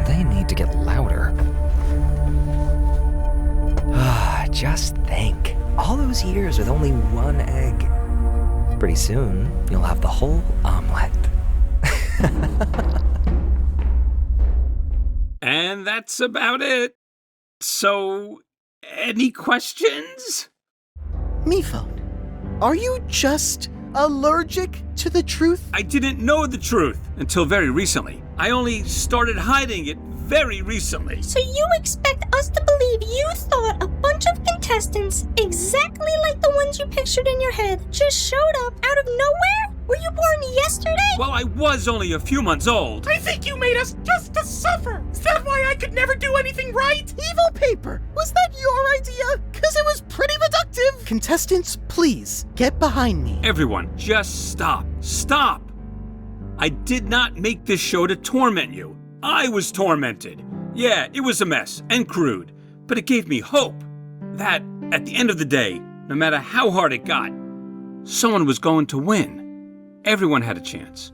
They need to get louder. Just think. All those years with only one egg. Pretty soon, you'll have the whole omelet. And that's about it. So, any questions? MePhone, are you just allergic to the truth? I didn't know the truth until very recently. I only started hiding it very recently. So you expect us to believe you thought a bunch of contestants, exactly like the ones you pictured in your head, just showed up out of nowhere? Were you born yesterday? Well, I was only a few months old. I think you made us just to suffer. Is that why I could never do anything right? Evil paper! Was that your idea? Cause it was pretty reductive! Contestants, please, get behind me. Everyone, just stop. Stop! I did not make this show to torment you. I was tormented. Yeah, it was a mess and crude, but it gave me hope that, at the end of the day, no matter how hard it got, someone was going to win. Everyone had a chance.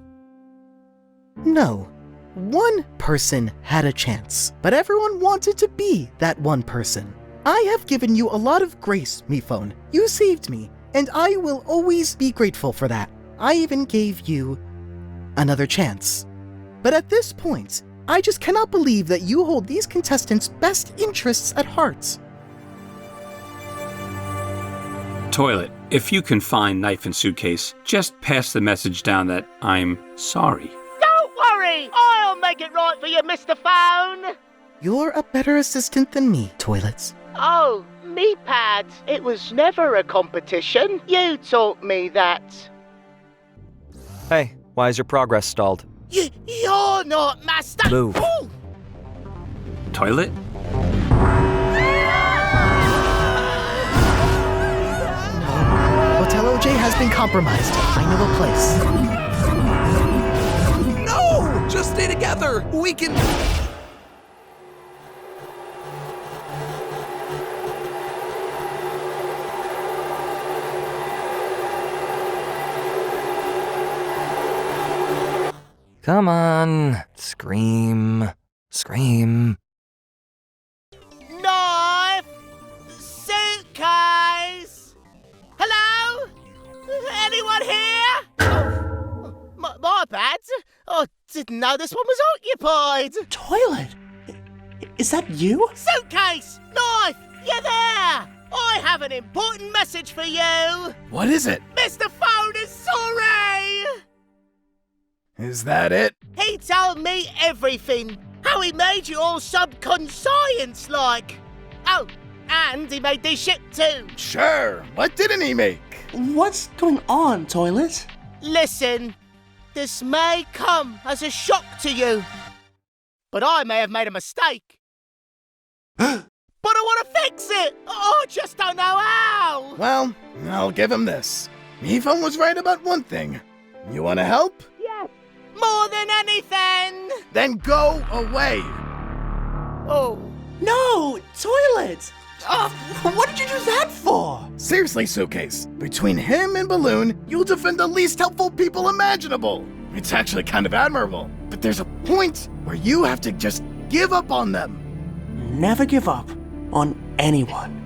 No. One person had a chance, but everyone wanted to be that one person. I have given you a lot of grace, Miphone. You saved me, and I will always be grateful for that. I even gave you another chance. But at this point, I just cannot believe that you hold these contestants' best interests at heart. Toilet, if you can find knife and suitcase, just pass the message down that I'm sorry. Don't worry! I'll make it right for you, Mr. Phone! You're a better assistant than me, Toilets. Oh, me pad. It was never a competition. You taught me that. Hey, why is your progress stalled? You're not master. Move. Ooh. Toilet? Hotel OJ has been compromised. I know a place. No! Just stay together! We can... Come on. Scream. Scream. Knife! Suitcase! Hello? Anyone here? Oh, my bad. I didn't know this one was occupied. Toilet? Is that you? Suitcase! Knife! You there? I have an important message for you. What is it? Mr. Phone is sorry! Is that it? He told me everything. How he made you all subconscious-like. Oh, and he made this ship too. Sure. What didn't he make? What's going on, Toilet? Listen, this may come as a shock to you, but I may have made a mistake. But I want to fix it. I just don't know how. Well, I'll give him this. Miphone was right about one thing. You want to help? Yes. More than anything. Then go away. Oh. No! Toilet! What did you do that for? Seriously, Suitcase. Between him and Balloon, you'll defend the least helpful people imaginable. It's actually kind of admirable. But there's a point where you have to just give up on them. Never give up on anyone.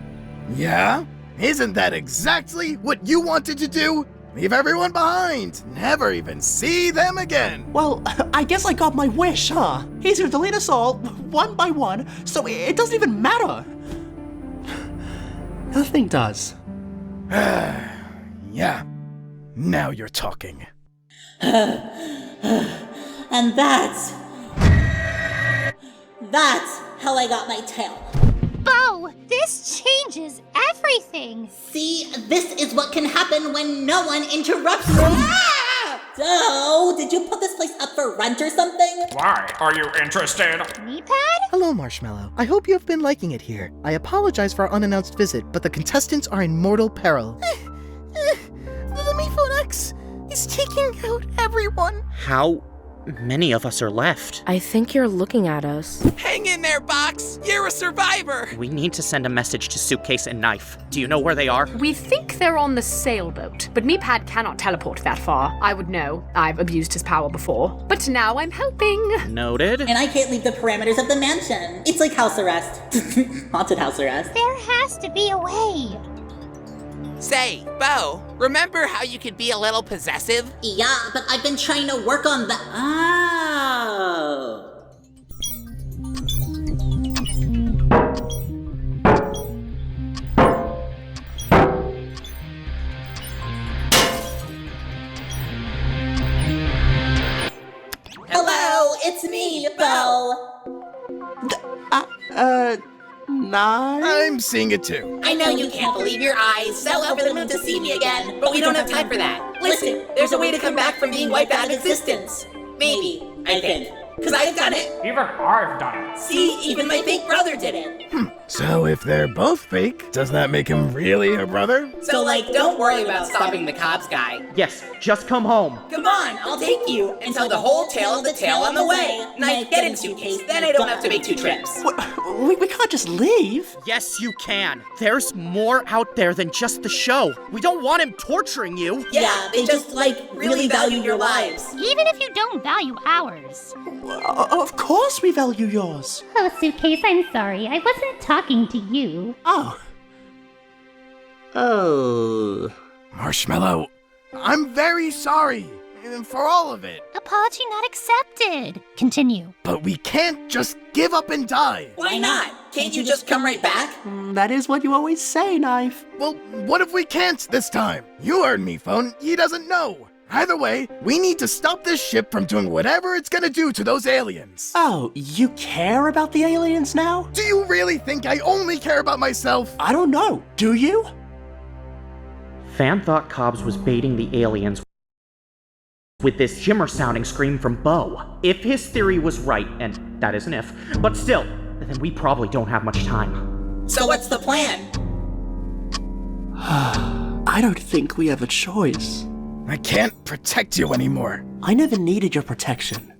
Yeah? Isn't that exactly what you wanted to do? Leave everyone behind. Never even see them again. Well, I guess I got my wish, huh? He's gonna delete us all, one by one, so it doesn't even matter. Nothing does. Yeah. Now you're talking. And that's how I got my tail. Bo, this changes everything. See, this is what can happen when no one interrupts me. Ah! So, did you put this place up for rent or something? Why? Are you interested? Me-pad? Hello, Marshmallow. I hope you have been liking it here. I apologize for our unannounced visit, but the contestants are in mortal peril. The Miphone X is taking out everyone. How many of us are left? I think you're looking at us. Hang in there, Box! You're a survivor! We need to send a message to Suitcase and Knife. Do you know where they are? We think they're on the sailboat, but Meepad cannot teleport that far. I would know. I've abused his power before. But now I'm helping. Noted. And I can't leave the parameters of the mansion. It's like house arrest. Haunted house arrest. There has to be a way. Say, Bo, remember how you could be a little possessive? Yeah, but I've been trying to work on that. Oh. Hello, it's me, Bo. nice. I'm seeing it too. I know you can't believe your eyes, so over the moon to see me again, but we don't have time for that. Listen, there's a way to come back from being wiped out of existence. Maybe, I think. Because I've done it. Even I've done it. See, even my fake brother did it. So if they're both fake, does that make him really her brother? So, like, don't worry about stopping the cops guy. Yes, just come home. Come on, I'll take you and tell the whole tale of the tale on the way. Knife, get in suitcase, then I don't have to make 2 trips. We can't just leave. Yes, you can. There's more out there than just the show. We don't want him torturing you. Yeah, they just, like, really value your lives. Even if you don't value ours. Of course we value yours. Oh, Suitcase, I'm sorry. I wasn't talking to you. Oh. Marshmallow, I'm very sorry for all of it. Apology not accepted. Continue. But we can't just give up and die. Why not? Can't you just come right back? That is what you always say, Knife. Well, what if we can't this time? You heard me, Phone. He doesn't know. Either way, we need to stop this ship from doing whatever it's gonna do to those aliens. Oh, you care about the aliens now? Do you really think I only care about myself? I don't know. Do you? Fan thought Cobbs was baiting the aliens with this shimmer-sounding scream from Bo. If his theory was right, and that is an if, but still, then we probably don't have much time. So what's the plan? I don't think we have a choice. I can't protect you anymore. I never needed your protection.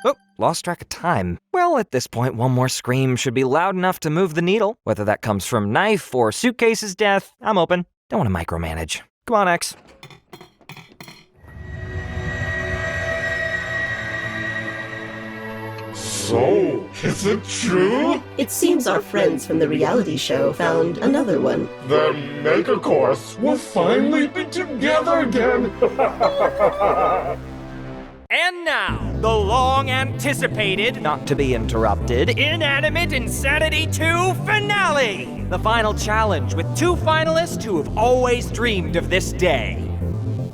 Oh, lost track of time. Well, at this point, one more scream should be loud enough to move the needle. Whether that comes from Knife or Suitcase's death, I'm open. Don't want to micromanage. Come on, X. So, is it true? It seems our friends from the reality show found another one. The Mega Course will finally be together again! And now, the long-anticipated, not to be interrupted, Inanimate Insanity 2 finale! The final challenge with 2 finalists who have always dreamed of this day.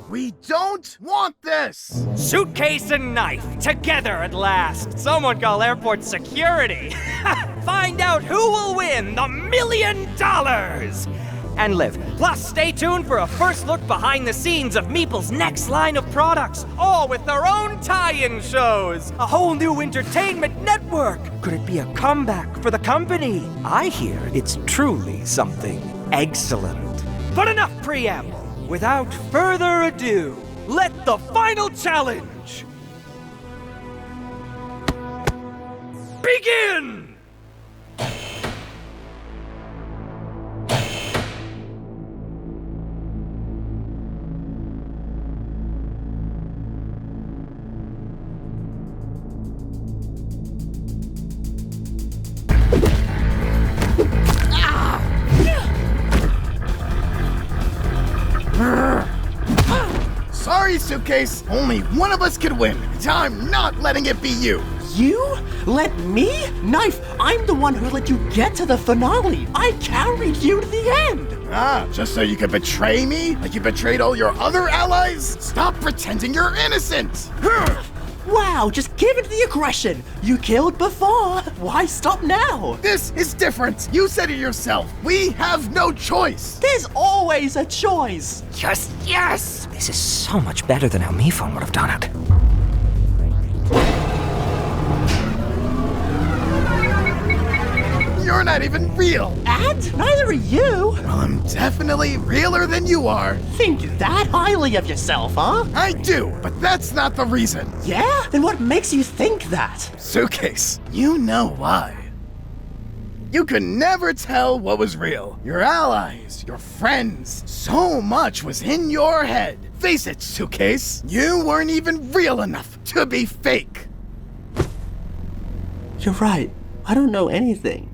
We don't want this! Suitcase and Knife, together at last. Someone call airport security. Find out who will win the $1 million! And live. Plus, stay tuned for a first look behind the scenes of Meeple's next line of products, all with their own tie-in shows. A whole new entertainment network. Could it be a comeback for the company? I hear it's truly something excellent. But enough preamble. Without further ado, let the final challenge begin! Sorry, Suitcase. Only one of us could win. I'm not letting it be you. You? Let me? Knife, I'm the one who let you get to the finale. I carried you to the end. Ah, just so you could betray me? Like you betrayed all your other allies? Stop pretending you're innocent. Wow, just give it the aggression. You killed before. Why stop now? This is different. You said it yourself. We have no choice. There's always a choice. Yes! This is so much better than how Mephone would have done it. You're not even real. And neither are you. Well, I'm definitely realer than you are. Think that highly of yourself, huh? I do, but that's not the reason. Yeah? Then what makes you think that? Suitcase, you know why. You could never tell what was real. Your allies, your friends, so much was in your head. Face it, Suitcase, you weren't even real enough to be fake. You're right. I don't know anything.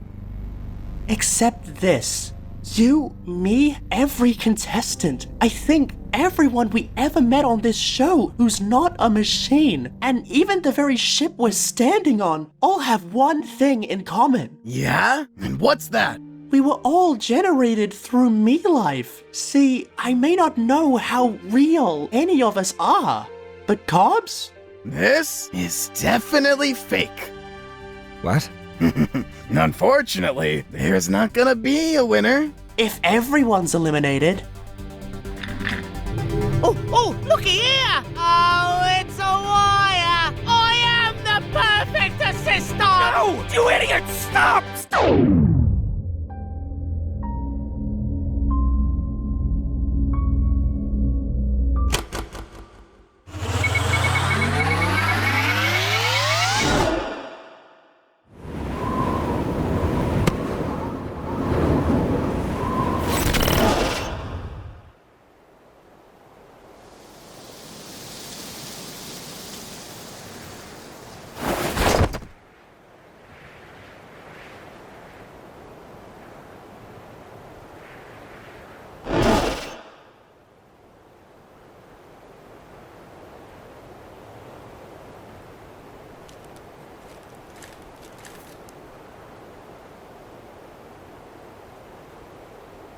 Except this. You, me, every contestant. I think everyone we ever met on this show who's not a machine, and even the very ship we're standing on, all have one thing in common. Yeah? And what's that? We were all generated through me life. See, I may not know how real any of us are, but Cobbs? This is definitely fake. What? Unfortunately, there's not gonna be a winner. If everyone's eliminated. Oh, looky here! Oh, it's a wire! I am the perfect assistant! No! You idiot! Stop!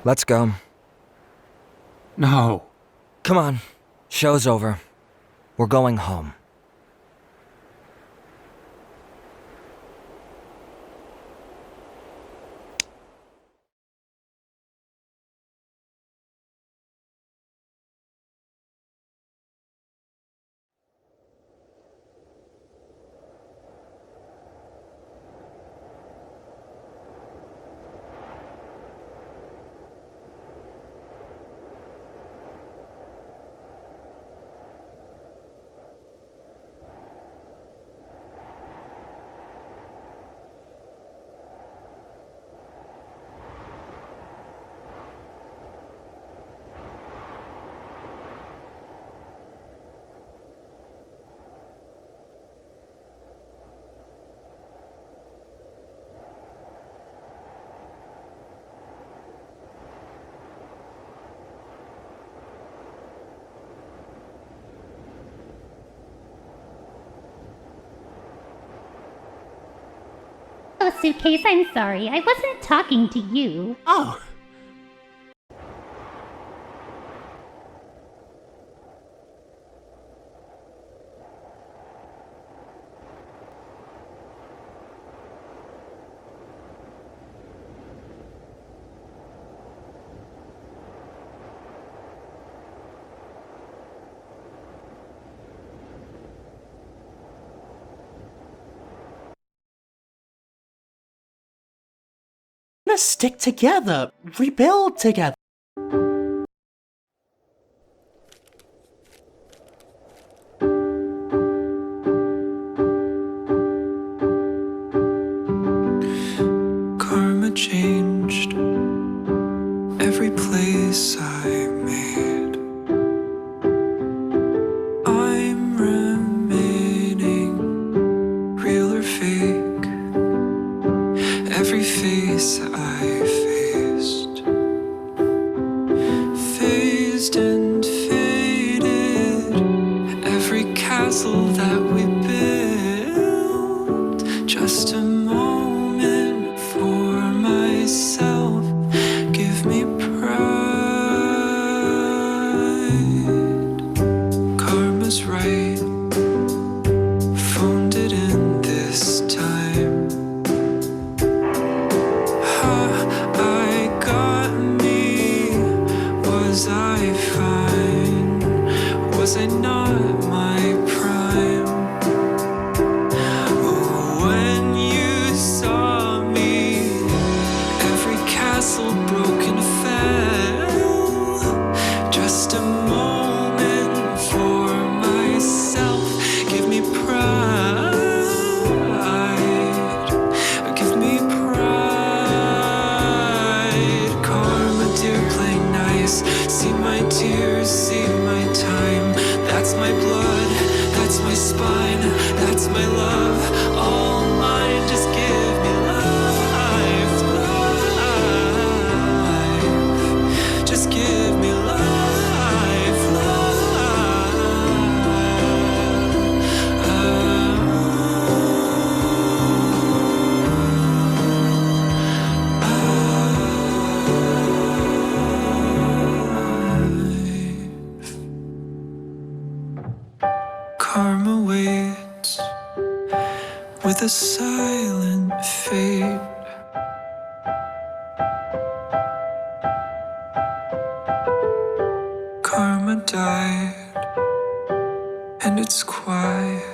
Let's go. No. Come on. Show's over. We're going home. Oh, Suitcase, I'm sorry. I wasn't talking to you. Oh. Let's stick together, rebuild together. Karma changed every place I made. I'm remaining real or fake. Every face I faced, phased and faded. Every castle that we built, just a moment for myself. Give me pride. Karma's right. Phoned it in this time. I got me. Was I fine? Was I not my prime? When you saw me, every castle broken fell. Just a moment for myself. Give me pride. Give me pride. Karma, dear, play nice. See my tears, see my time. That's my blood, that's my spine, that's my love, all mine. Just give me life, life. Just give me life, life. Karma. Karma waits with a silent fate. Karma died, and it's quiet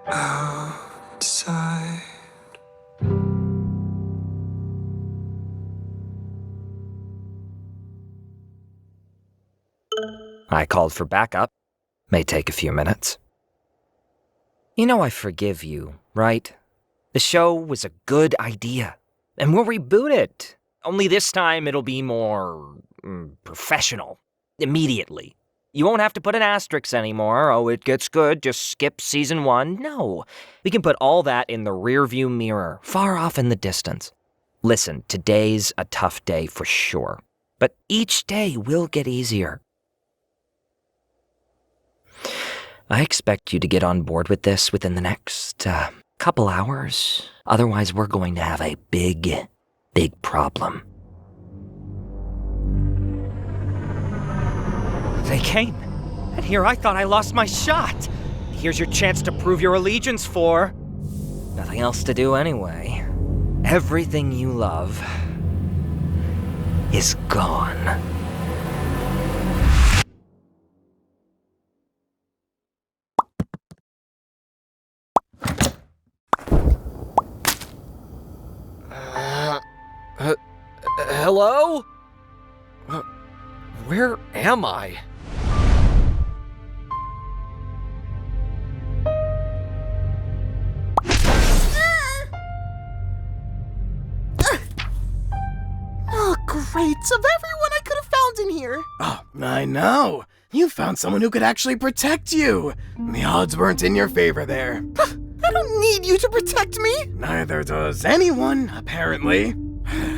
outside. I called for backup. May take a few minutes. You know I forgive you, right? The show was a good idea, and we'll reboot it. Only this time it'll be more professional. Immediately. You won't have to put an asterisk anymore. Oh, it gets good, just skip season 1. No. We can put all that in the rearview mirror, far off in the distance. Listen, today's a tough day for sure, but each day will get easier. I expect you to get on board with this within the next couple hours. Otherwise, we're going to have a big problem. They came, and here I thought I lost my shot. Here's your chance to prove your allegiance for... nothing else to do anyway. Everything you love is gone. Hello? Where am I? Oh, great. Of everyone I could have found in here. Oh, I know. You found someone who could actually protect you. The odds weren't in your favor there. I don't need you to protect me. Neither does anyone, apparently.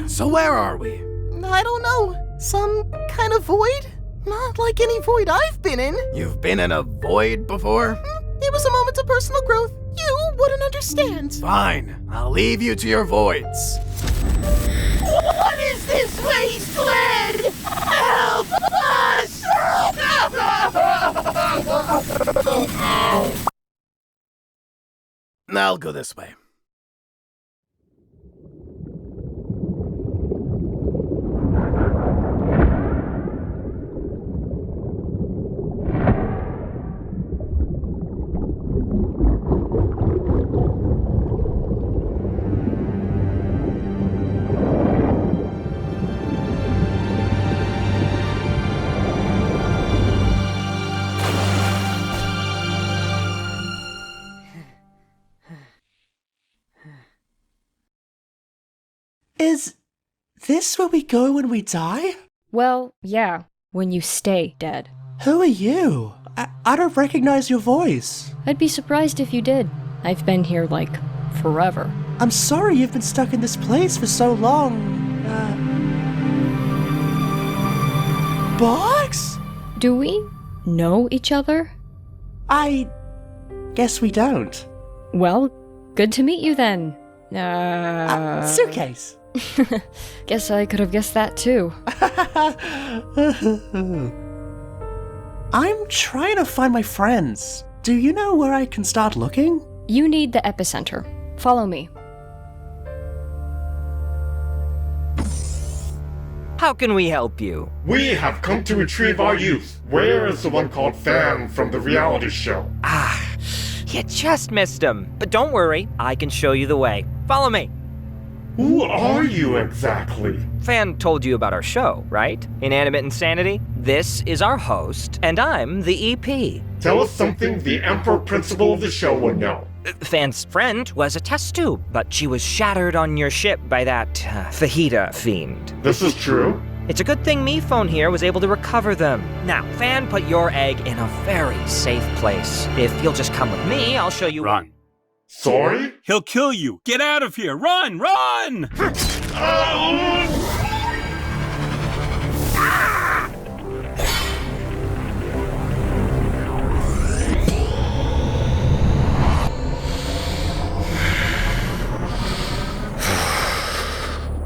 So where are we? I don't know. Some kind of void? Not like any void I've been in. You've been in a void before? It was a moment of personal growth. You wouldn't understand. Fine. I'll leave you to your voids. What is this wasteland? Help us! I'll go this way. Is this where we go when we die? Well, yeah, when you stay dead. Who are you? I don't recognize your voice. I'd be surprised if you did. I've been here, like, forever. I'm sorry you've been stuck in this place for so long. Box? Do we know each other? I guess we don't. Well, good to meet you then. Suitcase. Guess I could have guessed that too. I'm trying to find my friends. Do you know where I can start looking? You need the epicenter. Follow me. How can we help you? We have come to retrieve our youth. Where is the one called Fan from the reality show? You just missed him. But don't worry, I can show you the way. Follow me. Who are you exactly? Fan told you about our show, right? Inanimate Insanity? This is our host, and I'm the EP. Tell us something the Emperor Principal of the show would know. Fan's friend was a test tube, but she was shattered on your ship by that fajita fiend. This is true? It's a good thing me phone here was able to recover them. Now, Fan put your egg in a very safe place. If you'll just come with me, I'll show you— Run. Sorry? He'll kill you. Get out of here. Run! Run!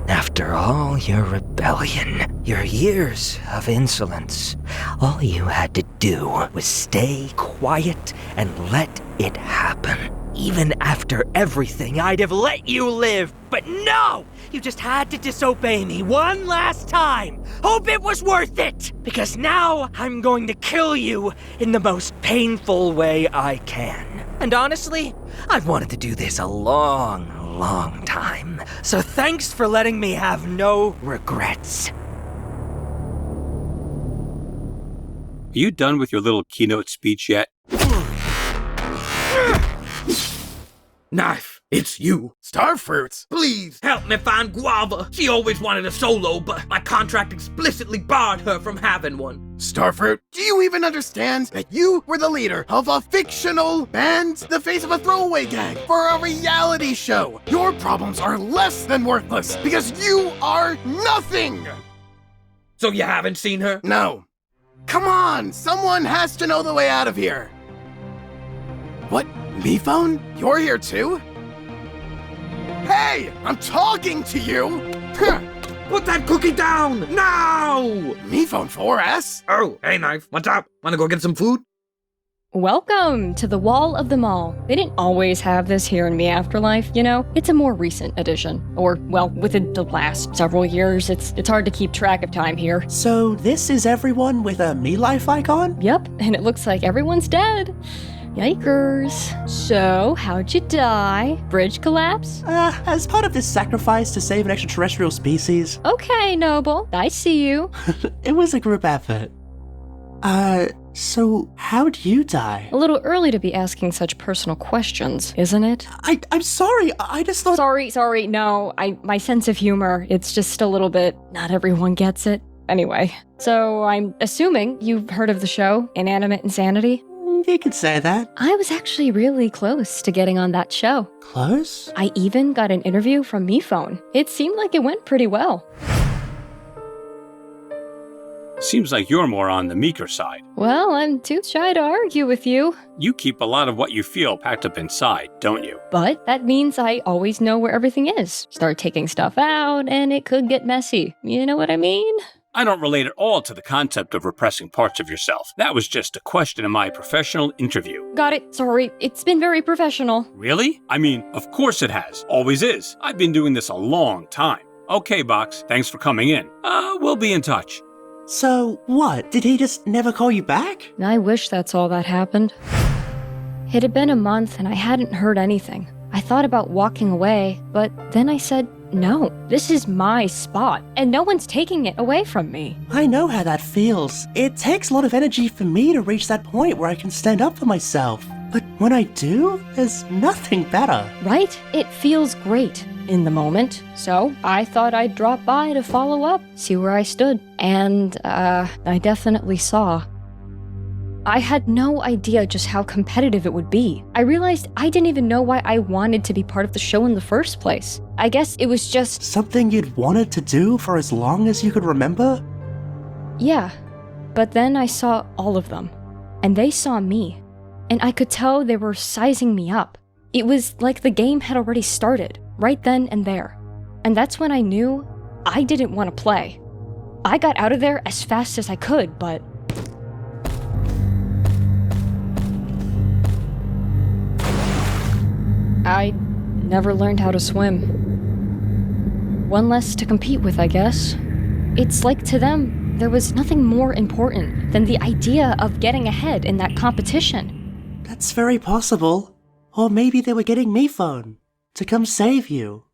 After all your rebellion, your years of insolence, All you had to do was stay quiet and let it happen. Even after everything, I'd have let you live, but no! You just had to disobey me one last time. Hope it was worth it, because now I'm going to kill you in the most painful way I can. And honestly, I've wanted to do this a long time. So thanks for letting me have no regrets. Are you done with your little keynote speech yet? Knife, it's you. Starfruits, please. Help me find Guava. She always wanted a solo, but my contract explicitly barred her from having one. Starfruit, do you even understand that you were the leader of a fictional band, the face of a throwaway gang, for a reality show? Your problems are less than worthless because you are nothing! So you haven't seen her? No. Come on, someone has to know the way out of here. What? Me phone? You're here too? Hey! I'm talking to you! Put that cookie down! Now! Me phone 4S? Oh, hey Knife, what's up? Wanna go get some food? Welcome to the Wall of the Mall. They didn't always have this here in Me Afterlife, you know? It's a more recent addition. Or, well, within the last several years, it's hard to keep track of time here. So this is everyone with a Me Life icon? Yep, and it looks like everyone's dead. Yikers. So, how'd you die? Bridge collapse? As part of this sacrifice to save an extraterrestrial species. Okay, Noble. I see you. It was a group effort. So how'd you die? A little early to be asking such personal questions, isn't it? I'm sorry, I just thought— Sorry, no, my sense of humor, it's just a little bit, not everyone gets it. Anyway, so I'm assuming you've heard of the show, Inanimate Insanity? You could say that. I was actually really close to getting on that show. Close? I even got an interview from MePhone. It seemed like it went pretty well. Seems like you're more on the meeker side. Well, I'm too shy to argue with you. You keep a lot of what you feel packed up inside, don't you? But that means I always know where everything is. Start taking stuff out, and it could get messy. You know what I mean? I don't relate at all to the concept of repressing parts of yourself. That was just a question in my professional interview. Got it. Sorry. It's been very professional. Really? I mean, of course it has. Always is. I've been doing this a long time. Okay, Box. Thanks for coming in. We'll be in touch. So, what? Did he just never call you back? I wish that's all that happened. It had been a month and I hadn't heard anything. I thought about walking away, but then I said, no, this is my spot, and no one's taking it away from me. I know how that feels. It takes a lot of energy for me to reach that point where I can stand up for myself. But when I do, there's nothing better. Right? It feels great in the moment. So I thought I'd drop by to follow up, see where I stood. And, I definitely saw. I had no idea just how competitive it would be. I realized I didn't even know why I wanted to be part of the show in the first place. I guess it was just something you'd wanted to do for as long as you could remember? Yeah. But then I saw all of them. And they saw me. And I could tell they were sizing me up. It was like the game had already started, right then and there. And that's when I knew I didn't want to play. I got out of there as fast as I could, but I never learned how to swim. One less to compete with, I guess. It's like to them, there was nothing more important than the idea of getting ahead in that competition. That's very possible. Or maybe they were getting me phone to come save you.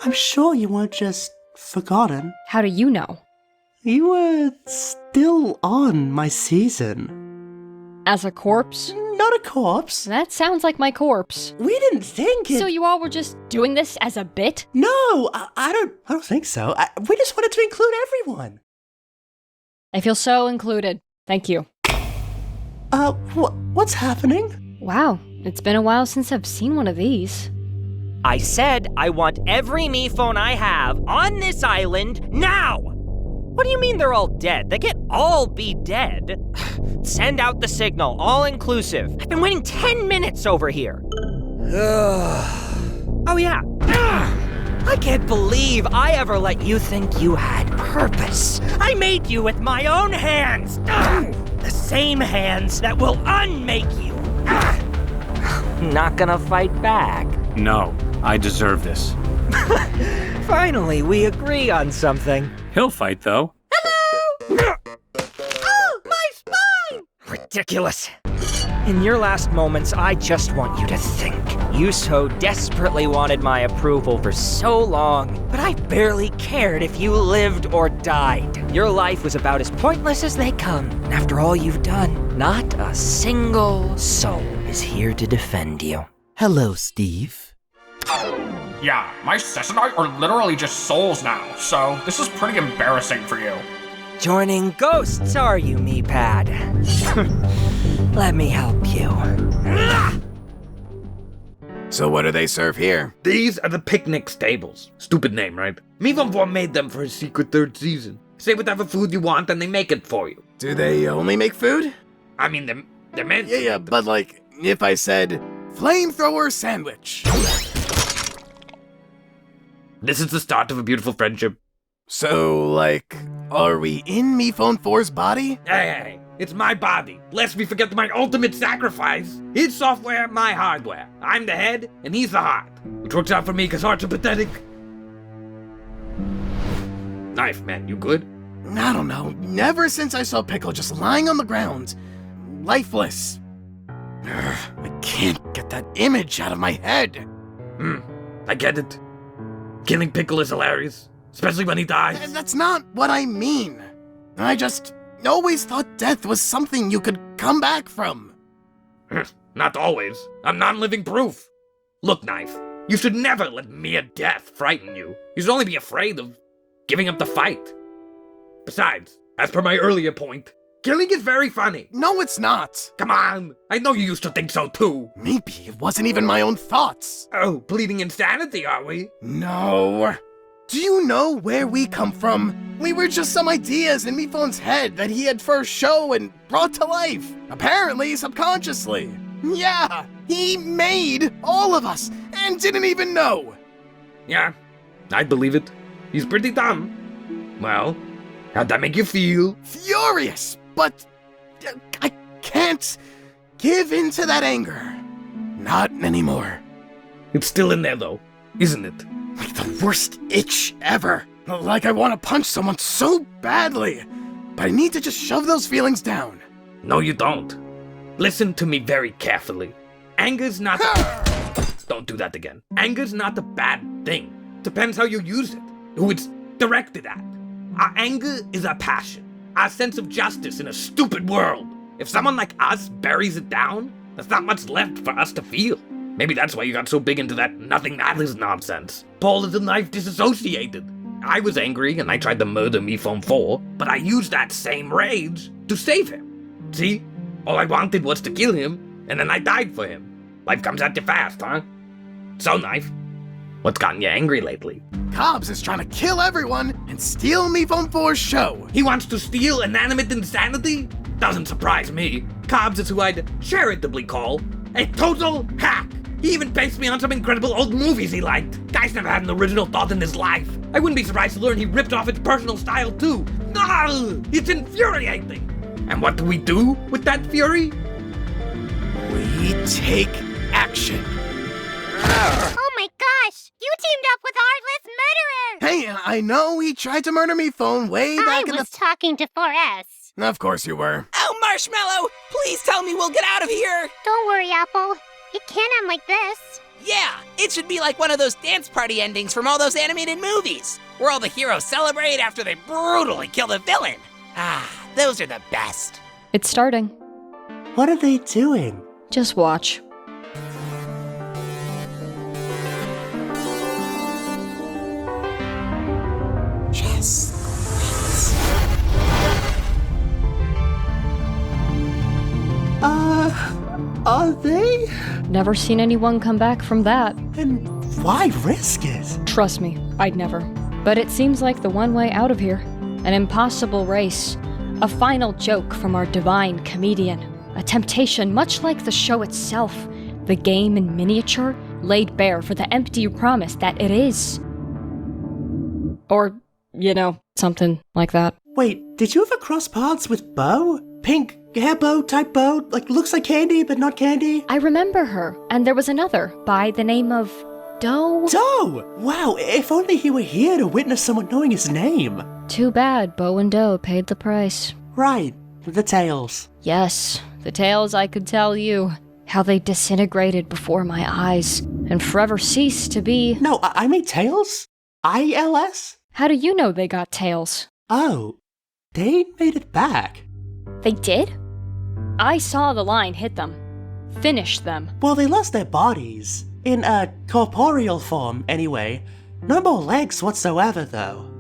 I'm sure you weren't just forgotten. How do you know? You were still on my season. As a corpse? not a corpse. That sounds like my corpse. We didn't think it. So you all were just doing this as a bit? No, I don't think so. We just wanted to include everyone. I feel so included. Thank you. What's happening? Wow, it's been a while since I've seen one of these. I said I want every me phone I have on this island now! What do you mean they're all dead? They can't all be dead. Send out the signal, all inclusive. I've been waiting 10 minutes over here. Oh yeah. I can't believe I ever let you think you had purpose. I made you with my own hands. The same hands that will unmake you. Not gonna fight back. No, I deserve this. Finally, we agree on something. He'll fight, though. Oh, my spine! Ridiculous. In your last moments, I just want you to think. You so desperately wanted my approval for so long, but I barely cared if you lived or died. Your life was about as pointless as they come. And after all you've done, not a single soul is here to defend you. Hello, Steve. Yeah, my sis and I are literally just souls now, so this is pretty embarrassing for you. Joining ghosts, are you, me-pad? Let me help you. So what do they serve here? These are the picnic stables. Stupid name, right? Mifon made them for his secret third season. Say whatever food you want and they make it for you. Do they only make food? I mean, they're meant to. Yeah, but like, if I said, flamethrower sandwich. This is the start of a beautiful friendship. So, like, are we in Mifon 4's body? Hey, it's my body. Lest we forget my ultimate sacrifice. His software, my hardware. I'm the head, and he's the heart. Which works out for me, because hearts are pathetic. Knife, man, you good? I don't know. Ever since I saw Pickle just lying on the ground, lifeless. I can't get that image out of my head. I get it. Killing Pickle is hilarious. Especially when he dies. That's not what I mean. I just always thought death was something you could come back from. Not always. I'm non-living proof. Look, Knife, you should never let mere death frighten you. You should only be afraid of giving up the fight. Besides, as per my earlier point, killing is very funny. No, it's not. Come on, I know you used to think so too. Maybe it wasn't even my own thoughts. Oh, pleading insanity, are we? No. Do you know where we come from? We were just some ideas in Mifon's head that he had first shown and brought to life. Apparently, subconsciously. Yeah, he made all of us and didn't even know. Yeah, I believe it. He's pretty dumb. Well, how'd that make you feel? Furious, but I can't give in to that anger. Not anymore. It's still in there though, isn't it? Like the worst itch ever. Like I want to punch someone so badly. But I need to just shove those feelings down. No, you don't. Listen to me very carefully. Anger's not Don't do that again. Anger's not a bad thing. Depends how you use it. Who it's directed at. Our anger is our passion. Our sense of justice in a stupid world. If someone like us buries it down, there's not much left for us to feel. Maybe that's why you got so big into that nothing matters nonsense. Paul is a knife disassociated. I was angry and I tried to murder Mifon 4, but I used that same rage to save him. See? All I wanted was to kill him, and then I died for him. Life comes at you fast, huh? So, Knife, what's gotten you angry lately? Cobbs is trying to kill everyone and steal Mifon 4's show. He wants to steal Inanimate Insanity? Doesn't surprise me. Cobbs is who I'd charitably call a total hack. He even based me on some incredible old movies he liked. Guy's never had an original thought in his life. I wouldn't be surprised to learn he ripped off its personal style too. It's infuriating. And what do we do with that fury? We take action. Oh my gosh! You teamed up with Heartless Murderer! Hey, I know he tried to murder Mifon way back in the... I was talking to 4S. Of course you were. Oh, Marshmallow! Please tell me we'll get out of here! Don't worry, Apple. It can't end like this. Yeah, it should be like one of those dance party endings from all those animated movies, where all the heroes celebrate after they brutally kill the villain. Ah, those are the best. It's starting. What are they doing? Just watch. Yes. Are they? Never seen anyone come back from that. And why risk it? Trust me, I'd never. But it seems like the one way out of here. An impossible race. A final joke from our divine comedian. A temptation much like the show itself. The game in miniature laid bare for the empty promise that it is. Or, something like that. Wait, did you ever cross paths with Bo? Pink hair bow type bow? Like, looks like candy, but not candy? I remember her, and there was another by the name of Doe. Doe! Wow, if only he were here to witness someone knowing his name. Too bad Bo and Doe paid the price. Right, the tales. Yes, the tales I could tell you. How they disintegrated before my eyes, and forever ceased to be... No, I mean tails? ILS? How do you know they got tails? Oh, they made it back. They did? I saw the line hit them. Finish them. Well, they lost their bodies. In a corporeal form, anyway. No more legs whatsoever, though.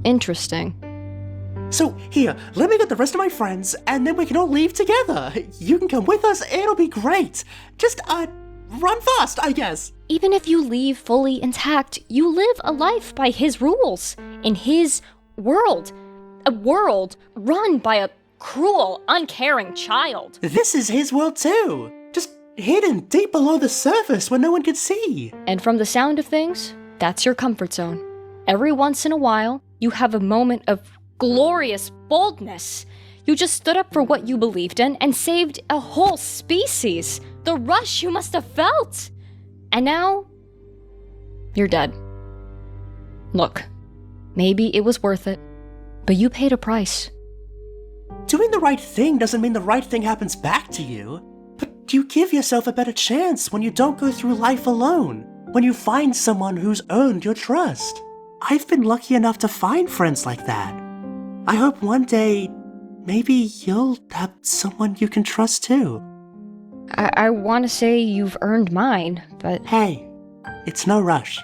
Interesting. So, here, let me get the rest of my friends, and then we can all leave together. You can come with us, it'll be great. Just, run fast, I guess. Even if you leave fully intact, you live a life by his rules, in his world. A world run by a cruel, uncaring child. This is his world too. Just hidden deep below the surface where no one could see. And from the sound of things, that's your comfort zone. Every once in a while, you have a moment of glorious boldness. You just stood up for what you believed in and saved a whole species. The rush you must have felt. And now, you're dead. Look, maybe it was worth it, but you paid a price. Doing the right thing doesn't mean the right thing happens back to you. But you give yourself a better chance when you don't go through life alone. When you find someone who's earned your trust. I've been lucky enough to find friends like that. I hope one day, maybe you'll have someone you can trust too. I want to say you've earned mine, but... Hey, it's no rush.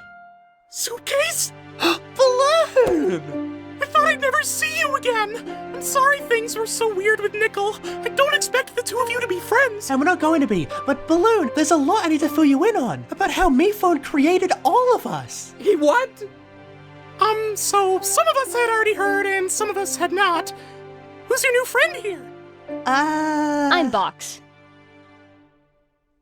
Suitcase? Balloon! I thought I'd never see you again! I'm sorry things were so weird with Nickel. I don't expect the two of you to be friends. And we're not going to be, but Balloon, there's a lot I need to fill you in on about how MePhone created all of us. He what? So some of us had already heard and some of us had not. Who's your new friend here? I'm Box.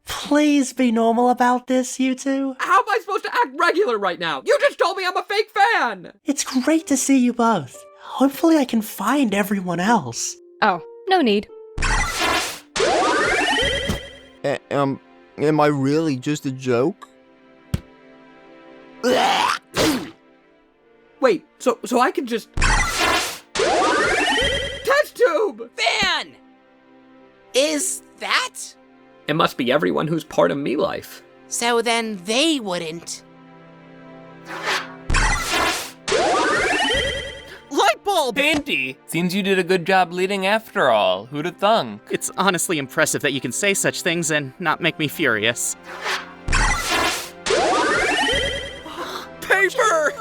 Please be normal about this, you two. How am I supposed to act regular right now? You just told me I'm a fake fan! It's great to see you both. Hopefully I can find everyone else. Oh, no need. Am I really just a joke? Wait, so I can just... Test tube! Fan! Is that? It must be everyone who's part of me life. So then they wouldn't. Light bulb! Painty! Seems you did a good job leading after all. Who'd have thunk? It's honestly impressive that you can say such things and not make me furious. Paper!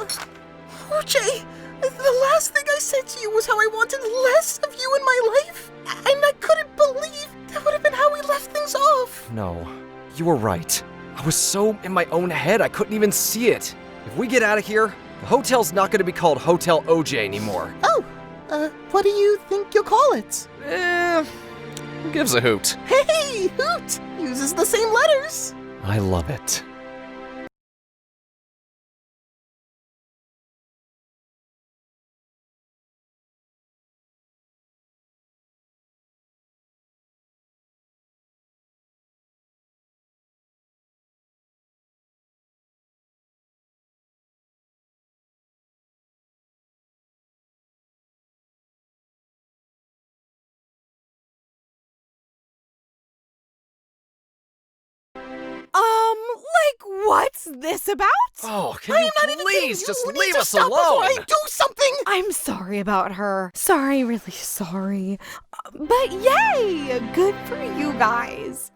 OJ, the last thing I said to you was how I wanted less of you in my life. And I couldn't believe that would have been how we left things off. No, you were right. I was so in my own head I couldn't even see it. If we get out of here, the hotel's not going to be called Hotel OJ anymore. Oh, what do you think you'll call it? Who gives a hoot? Hey, hoot! Uses the same letters. I love it. Like, what's this about? Oh, can you please just leave us stop alone? before I do something! I'm sorry about her. Sorry, really sorry. But yay! Good for you guys.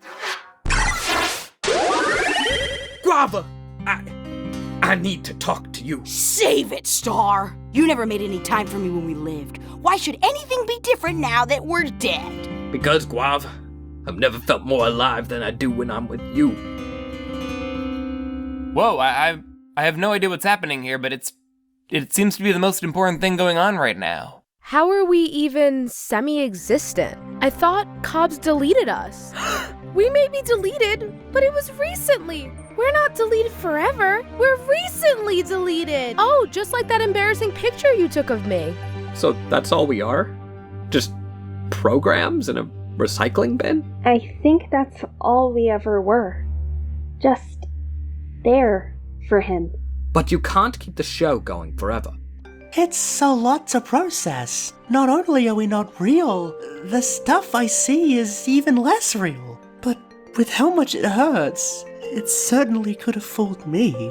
Guava! I need to talk to you. Save it, Star! You never made any time for me when we lived. Why should anything be different now that we're dead? Because, Guava, I've never felt more alive than I do when I'm with you. Whoa, I have no idea what's happening here, but it seems to be the most important thing going on right now. How are we even semi-existent? I thought Cobbs deleted us. We may be deleted, but it was recently. We're not deleted forever. We're recently deleted. Oh, just like that embarrassing picture you took of me. So that's all we are? Just programs in a recycling bin? I think that's all we ever were. Just there for him. But you can't keep the show going forever. It's a lot to process. Not only are we not real, the stuff I see is even less real. But with how much it hurts, it certainly could have fooled me.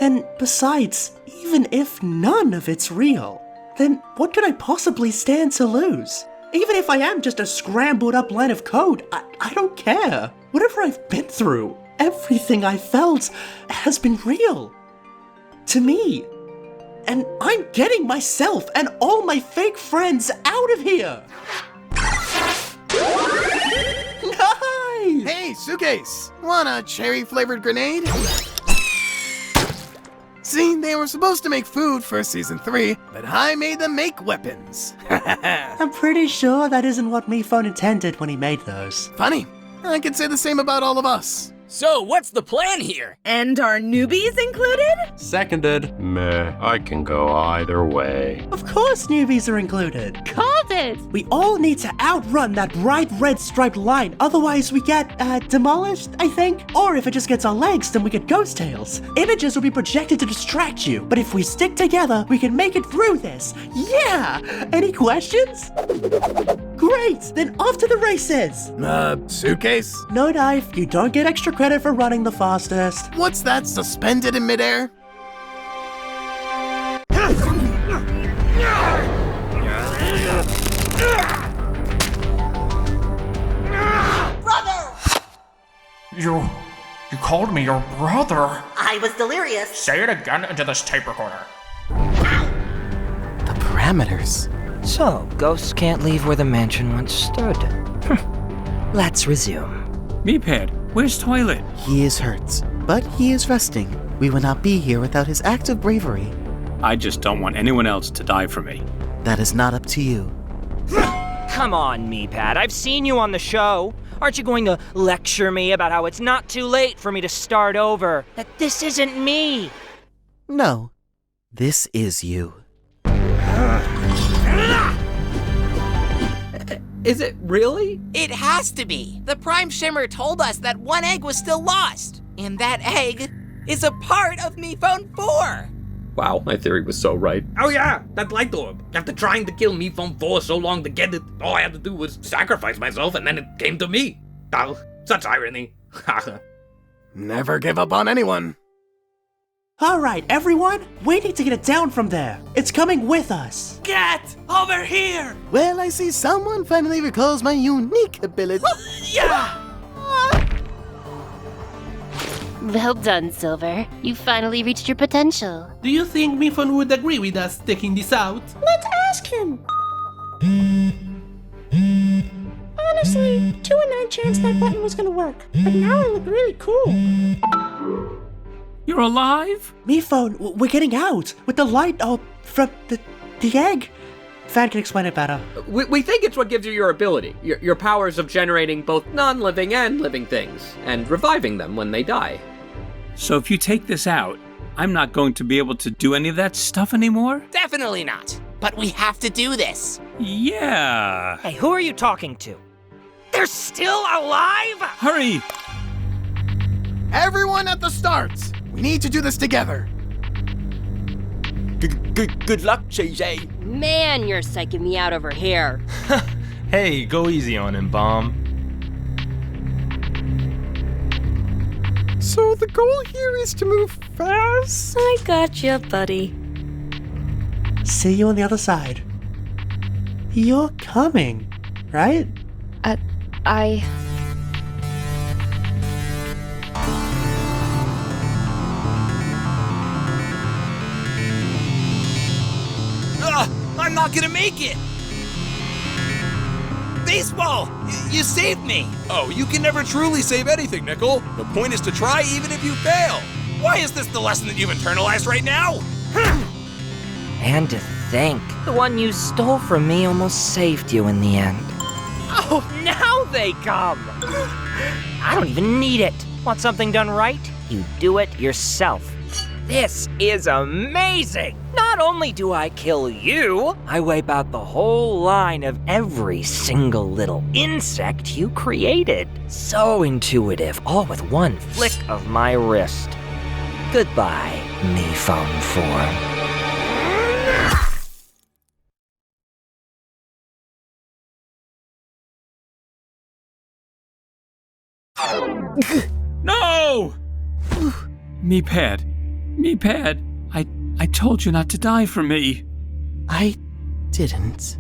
And besides, even if none of it's real, then what could I possibly stand to lose? Even if I am just a scrambled up line of code, I don't care. Whatever I've been through, everything I felt has been real. To me. And I'm getting myself and all my fake friends out of here! Nice! Hey, Suitcase! Want a cherry-flavored grenade? See, they were supposed to make food for season 3, but I made them make weapons. I'm pretty sure that isn't what Mephone intended when he made those. Funny. I could say the same about all of us. So, what's the plan here? And are newbies included? Seconded. Meh, I can go either way. Of course newbies are included. Called it! We all need to outrun that bright red striped line, otherwise we get, demolished, I think? Or if it just gets our legs, then we get ghost tails. Images will be projected to distract you, but if we stick together, we can make it through this. Yeah! Any questions? Great! Then off to the races! Suitcase? No knife, you don't get extra credit for running the fastest. What's that, suspended in midair? Brother! You called me your brother. I was delirious. Say it again into this tape recorder. The parameters. So, ghosts can't leave where the mansion once stood. Let's resume. Meepad, where's Toilet? He is hurt, but he is resting. We would not be here without his act of bravery. I just don't want anyone else to die for me. That is not up to you. Come on, Meepad, I've seen you on the show. Aren't you going to lecture me about how it's not too late for me to start over? That this isn't me? No, this is you. Is it really? It has to be. The Prime Shimmer told us that one egg was still lost. And that egg is a part of Mephone 4. Wow, my theory was so right. Oh yeah, that light orb. After trying to kill Mephone 4 so long to get it, all I had to do was sacrifice myself and then it came to me. Oh, such irony. Never give up on anyone. Alright, everyone, we need to get it down from there. It's coming with us. Get over here! Well, I see someone finally recalls my unique ability. Yeah! Well done, Silver. You finally reached your potential. Do you think Mephone would agree with us taking this out? Let's ask him. Honestly, 2 in 9 chance that button was gonna work. But now I look really cool. You're alive? Mephone, we're getting out with the light from the egg. Fan can explain it better. We think it's what gives you your ability. Your powers of generating both non-living and living things, and reviving them when they die. So if you take this out, I'm not going to be able to do any of that stuff anymore? Definitely not. But we have to do this. Yeah. Hey, who are you talking to? They're still alive? Hurry! Everyone at the start! We need to do this together. Good luck, JJ. Man, you're psyching me out over here. Hey, go easy on him, Bomb. So the goal here is to move fast? I gotcha, buddy. See you on the other side. You're coming, right? I'm not gonna make it! Baseball! You saved me! Oh, you can never truly save anything, Nickel. The point is to try even if you fail. Why is this the lesson that you've internalized right now? And to think, the one you stole from me almost saved you in the end. Oh, now they come! I don't even need it. Want something done right? You do it yourself. This is amazing! Not only do I kill you, I wipe out the whole line of every single little insect you created. So intuitive, all with one flick of my wrist. Goodbye, me phone form. No! Me-pad. Me-pad. I told you not to die for me. I didn't.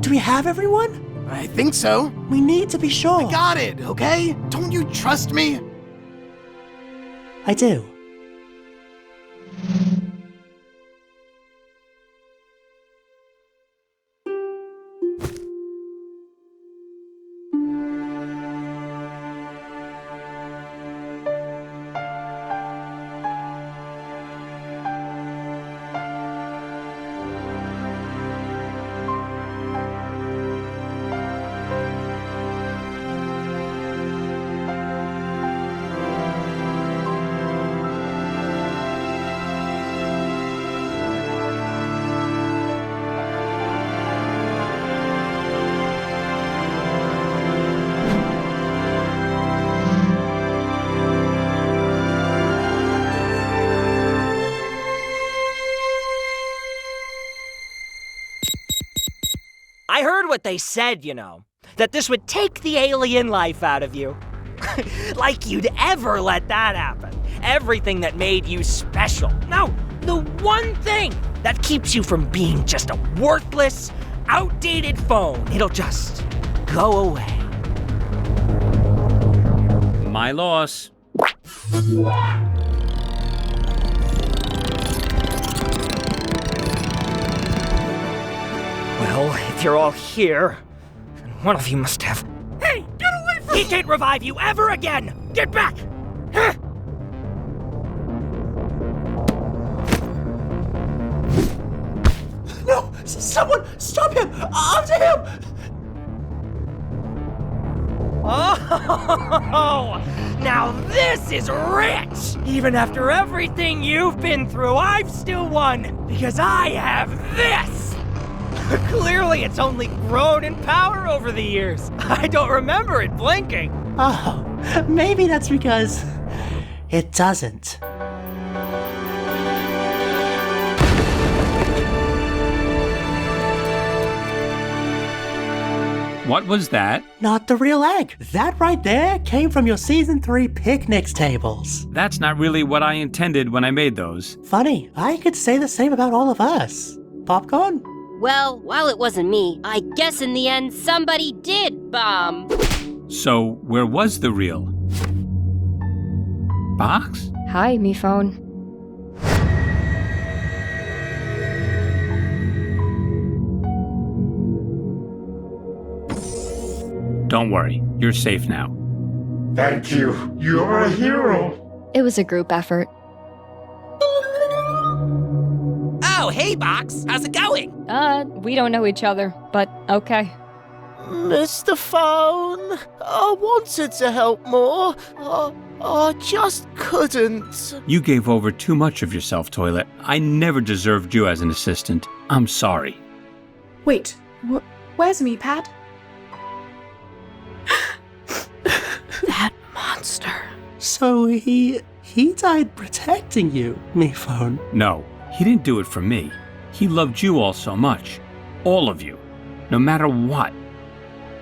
Do we have everyone? I think so. We need to be sure. I got it, okay? Don't you trust me? I do. I heard what they said, you know, that this would take the alien life out of you. Like you'd ever let that happen. Everything that made you special. No, the one thing that keeps you from being just a worthless, outdated phone. It'll just go away. My loss. Well, if you're all here, then one of you must have... Hey, get away from me! He can't revive you ever again! Get back! Huh? No! Someone stop him! After him! Oh, now this is rich! Even after everything you've been through, I've still won because I have this! Clearly, it's only grown in power over the years. I don't remember it blinking. Oh, maybe that's because it doesn't. What was that? Not the real egg. That right there came from your Season 3 picnics tables. That's not really what I intended when I made those. Funny, I could say the same about all of us. Popcorn? Well, while it wasn't me, I guess in the end somebody did bomb. So, where was the real box? Hi, me phone. Don't worry, you're safe now. Thank you. You're a hero. It was a group effort. Oh, hey, Box. How's it going? We don't know each other, but okay. Mr. Phone, I wanted to help more. I just couldn't. You gave over too much of yourself, Toilet. I never deserved you as an assistant. I'm sorry. Wait, where's me, Pad? That monster. So he died protecting you, Mephone. No, he didn't do it for me. He loved you all so much. All of you. No matter what.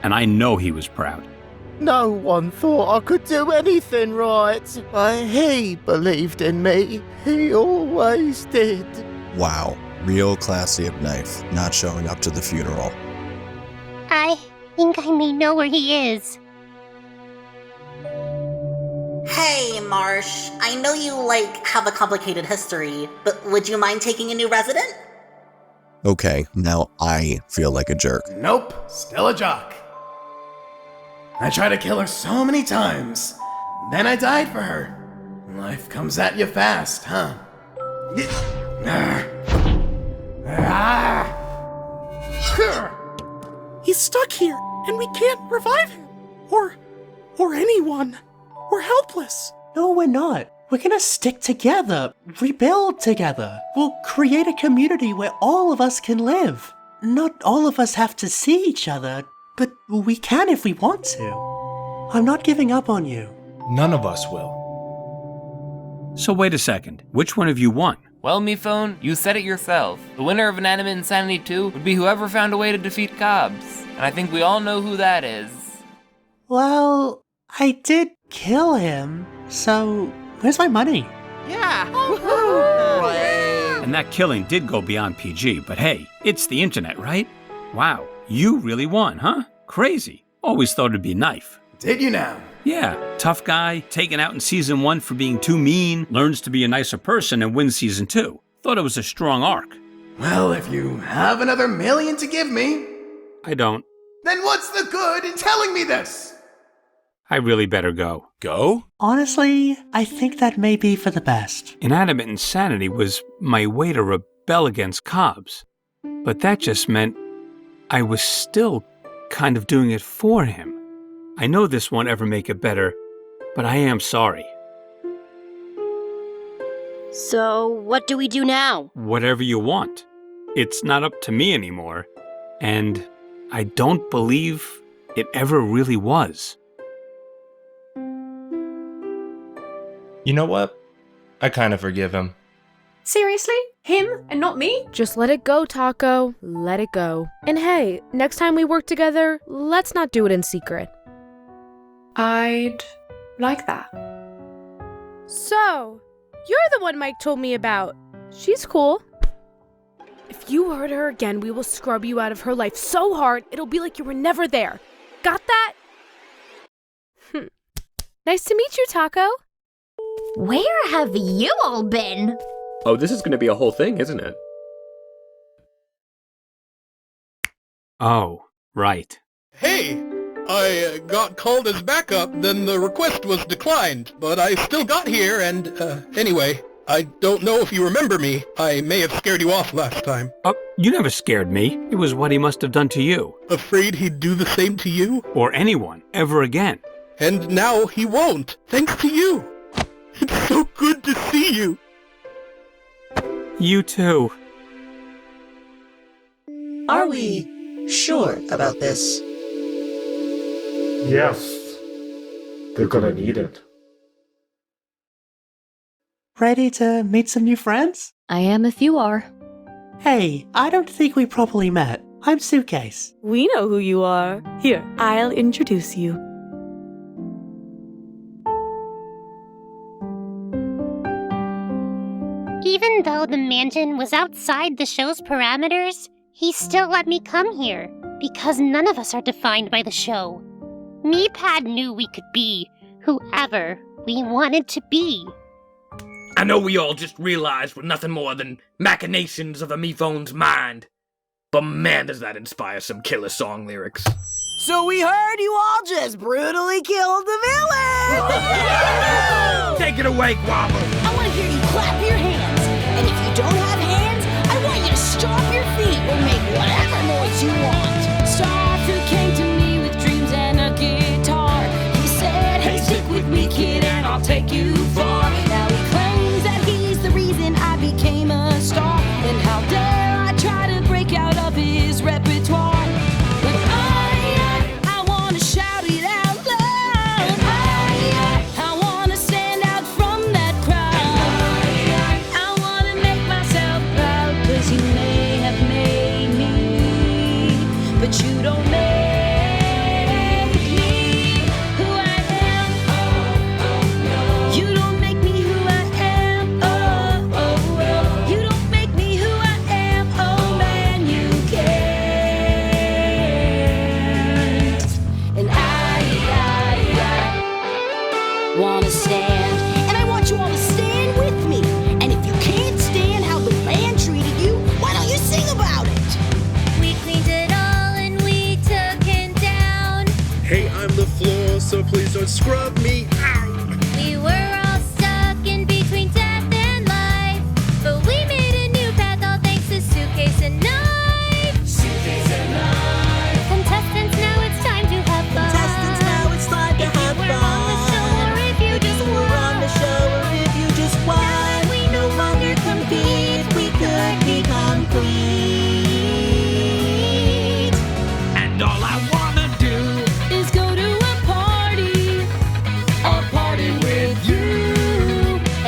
And I know he was proud. No one thought I could do anything right. He believed in me. He always did. Wow, real classy of Knife, not showing up to the funeral. I think I may know where he is. Hey, Marsh. I know you, have a complicated history, but would you mind taking a new resident? Okay, now I feel like a jerk. Nope, still a jock. I tried to kill her so many times. Then I died for her. Life comes at you fast, huh? He's stuck here, and we can't revive him. Or anyone. We're helpless. No, we're not. We're gonna stick together, rebuild together. We'll create a community where all of us can live. Not all of us have to see each other, but we can if we want to. I'm not giving up on you. None of us will. So wait a second. Which one of you won? Well, Mephone, you said it yourself. The winner of Inanimate Insanity 2 would be whoever found a way to defeat Cobbs. And I think we all know who that is. Well, I did kill him, so where's my money? Yeah! And that killing did go beyond PG, but hey, it's the internet, right? Wow, you really won, huh? Crazy. Always thought it'd be Knife. Did you now? Yeah, tough guy, taken out in season 1 for being too mean, learns to be a nicer person and wins season 2. Thought it was a strong arc. Well, if you have another $1 million to give me... I don't. Then what's the good in telling me this? I really better go. Go? Honestly, I think that may be for the best. Inanimate Insanity was my way to rebel against Cobbs. But that just meant I was still kind of doing it for him. I know this won't ever make it better, but I am sorry. So, what do we do now? Whatever you want. It's not up to me anymore, and I don't believe it ever really was. You know what? I kind of forgive him. Seriously? Him and not me? Just let it go, Taco. Let it go. And hey, next time we work together, let's not do it in secret. I'd like that. So, you're the one Mike told me about. She's cool. If you hurt her again, we will scrub you out of her life so hard, it'll be like you were never there. Got that? Nice to meet you, Taco. Where have you all been? Oh, this is gonna be a whole thing, isn't it? Oh, right. Hey! I got called as backup, then the request was declined, but I still got here and, anyway, I don't know if you remember me. I may have scared you off last time. You never scared me. It was what he must have done to you. Afraid he'd do the same to you? Or anyone, ever again. And now he won't, thanks to you. It's so good to see you. You too. Are we sure about this? Yes. They're gonna need it. Ready to meet some new friends? I am if you are. Hey, I don't think we properly met. I'm Suitcase. We know who you are. Here, I'll introduce you. Even though the mansion was outside the show's parameters, he still let me come here, because none of us are defined by the show. Meepad knew we could be whoever we wanted to be. I know we all just realized we're nothing more than machinations of a Mephone's mind. But man, does that inspire some killer song lyrics. So we heard you all just brutally killed the villain! Take it away, Guava. I want to hear you clap your hands. And if you don't have hands, I want you to stomp your feet or make whatever noise you want. Starfruit came to me with dreams and a guitar. He said, hey, stick with me, kid, and I'll take you far. Now he claims that he's the reason I became a star. And how dare I try to break out of his repertoire. But I want to shout it out loud. I want to stand out from that crowd. I want to make myself proud, 'cause you may have made me, but you don't make me who I am. You don't make me who I am. You don't make me who I am. Oh man, you can't. And I wanna stand, And I want you all to stand with me. And if you can't stand how the man treated you, why don't you sing about it? We cleaned it all and we took him down. Hey, I'm the floor, so please don't scrub me out. We were all stuck in between death and life, but we made a new path all thanks to Suitcase and Knife. Suitcase and Knife. Contestants, now it's time to have fun. Contestants, now it's time to have If you were on the show or if you just won. on the show or if you just won. Now that we no longer compete, we could become complete. And all I wanna do Is go to a party with you.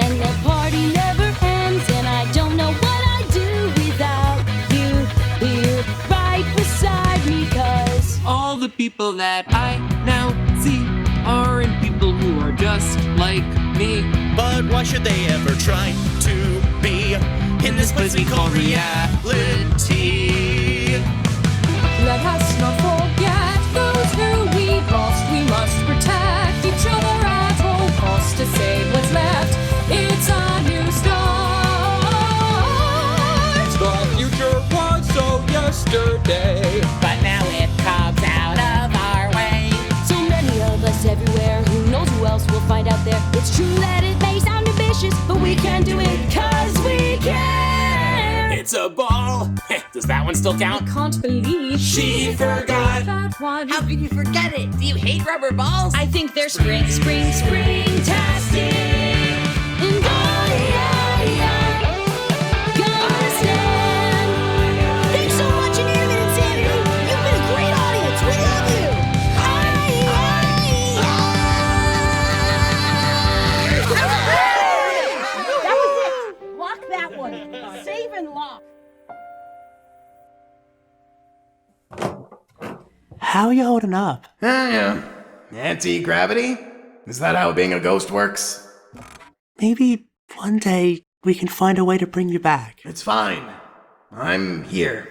And the party never ends, and I don't know what I'd do without you here right beside me, 'cause All the people that I now see are in people who are just like me. But why should they ever try to be in this place we call reality? let us not forget those who we've lost. We must protect each other at all costs to save what's left. It's a new start. the future was so yesterday. But now it comes out of our way. So many of us everywhere, who knows who else will find out there. It's true that it may sound ambitious, but we can do it 'cause we can. It's a ball. Does that one still count? I can't believe She forgot. that one. How can you forget it? Do you hate rubber balls? I think they're spring-tastic. And gonna stand. Thanks so much, Inanimate Insanity. You've been a great audience. We love you. That was it. Lock that one. Save and lock. How are you holding up? Yeah. Anti-gravity? Is that how being a ghost works? Maybe one day we can find a way to bring you back. It's fine. I'm here.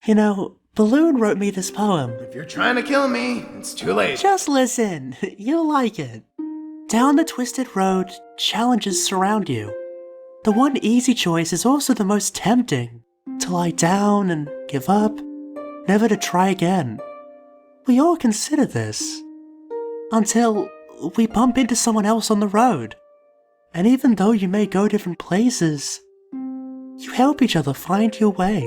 You know, Balloon wrote me this poem. If you're trying to kill me, it's too late. Just listen, you'll like it. Down the twisted road, challenges surround you. The one easy choice is also the most tempting. To lie down and give up, never to try again. We all consider this. Until we bump into someone else on the road. And even though you may go different places, you help each other find your way.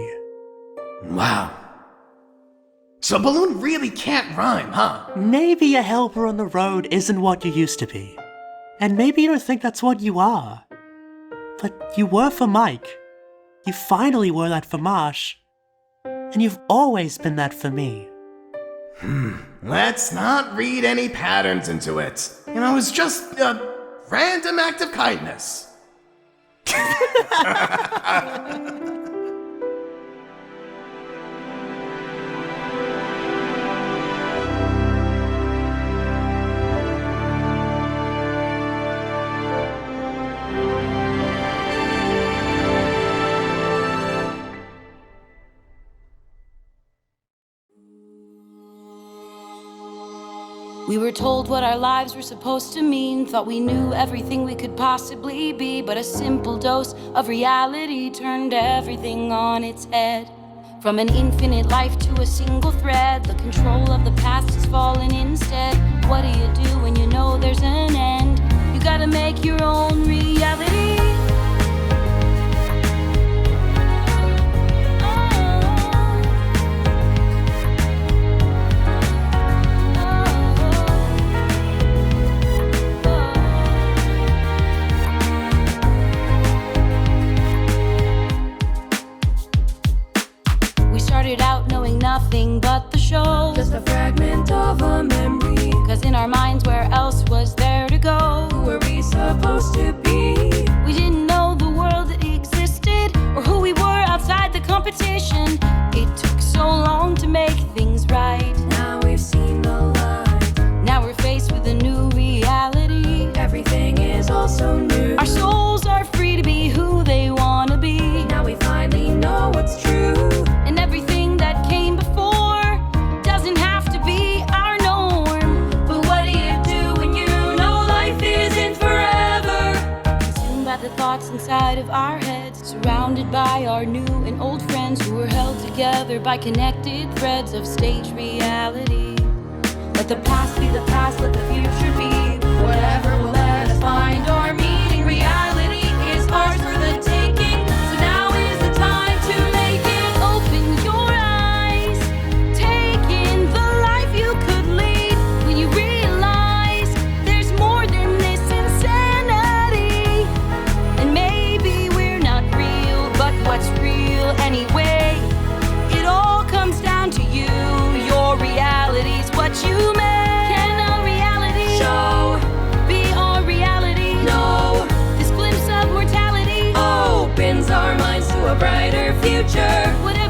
Wow. So Balloon really can't rhyme, huh? Maybe a helper on the road isn't what you used to be. And maybe you don't think that's what you are. But you were for Mike. You finally were that for Marsh. And you've always been that for me. Let's not read any patterns into it. You know, it's just a random act of kindness. We were told what our lives were supposed to mean, thought we knew everything we could possibly be, but a simple dose of reality turned everything on its head. From an infinite life to a single thread, the control of the past has fallen instead. What do you do when you know there's an end? You gotta make your own reality. Started out knowing nothing but the show, just a fragment of a memory. Cause in our minds, where else was there to go? Who were we supposed to be? We didn't know the world that existed, or who we were outside the competition. It took so long to make things right. Now we've seen the light. Now we're faced with a new reality. Everything is also new. Our souls are free to be who they wanna be. Now we finally know what's true. And everything that came before doesn't have to be our norm. But what do you do when you know life isn't forever? Consumed by the thoughts inside of our heads, surrounded by our new and old friends who were held together by connected threads of stage reality. Let the past be the past, let the future be whatever will let us find our meaning. Reality is ours for the taking, so now is the time to make it. Open your eyes, take in the life you could lead. When you realize there's more than this insanity. And maybe we're not real, but what's real anyway? It all comes down to you. Your reality's what you make. Can our reality show be our reality? No. This glimpse of mortality opens our minds to a brighter future. Whatever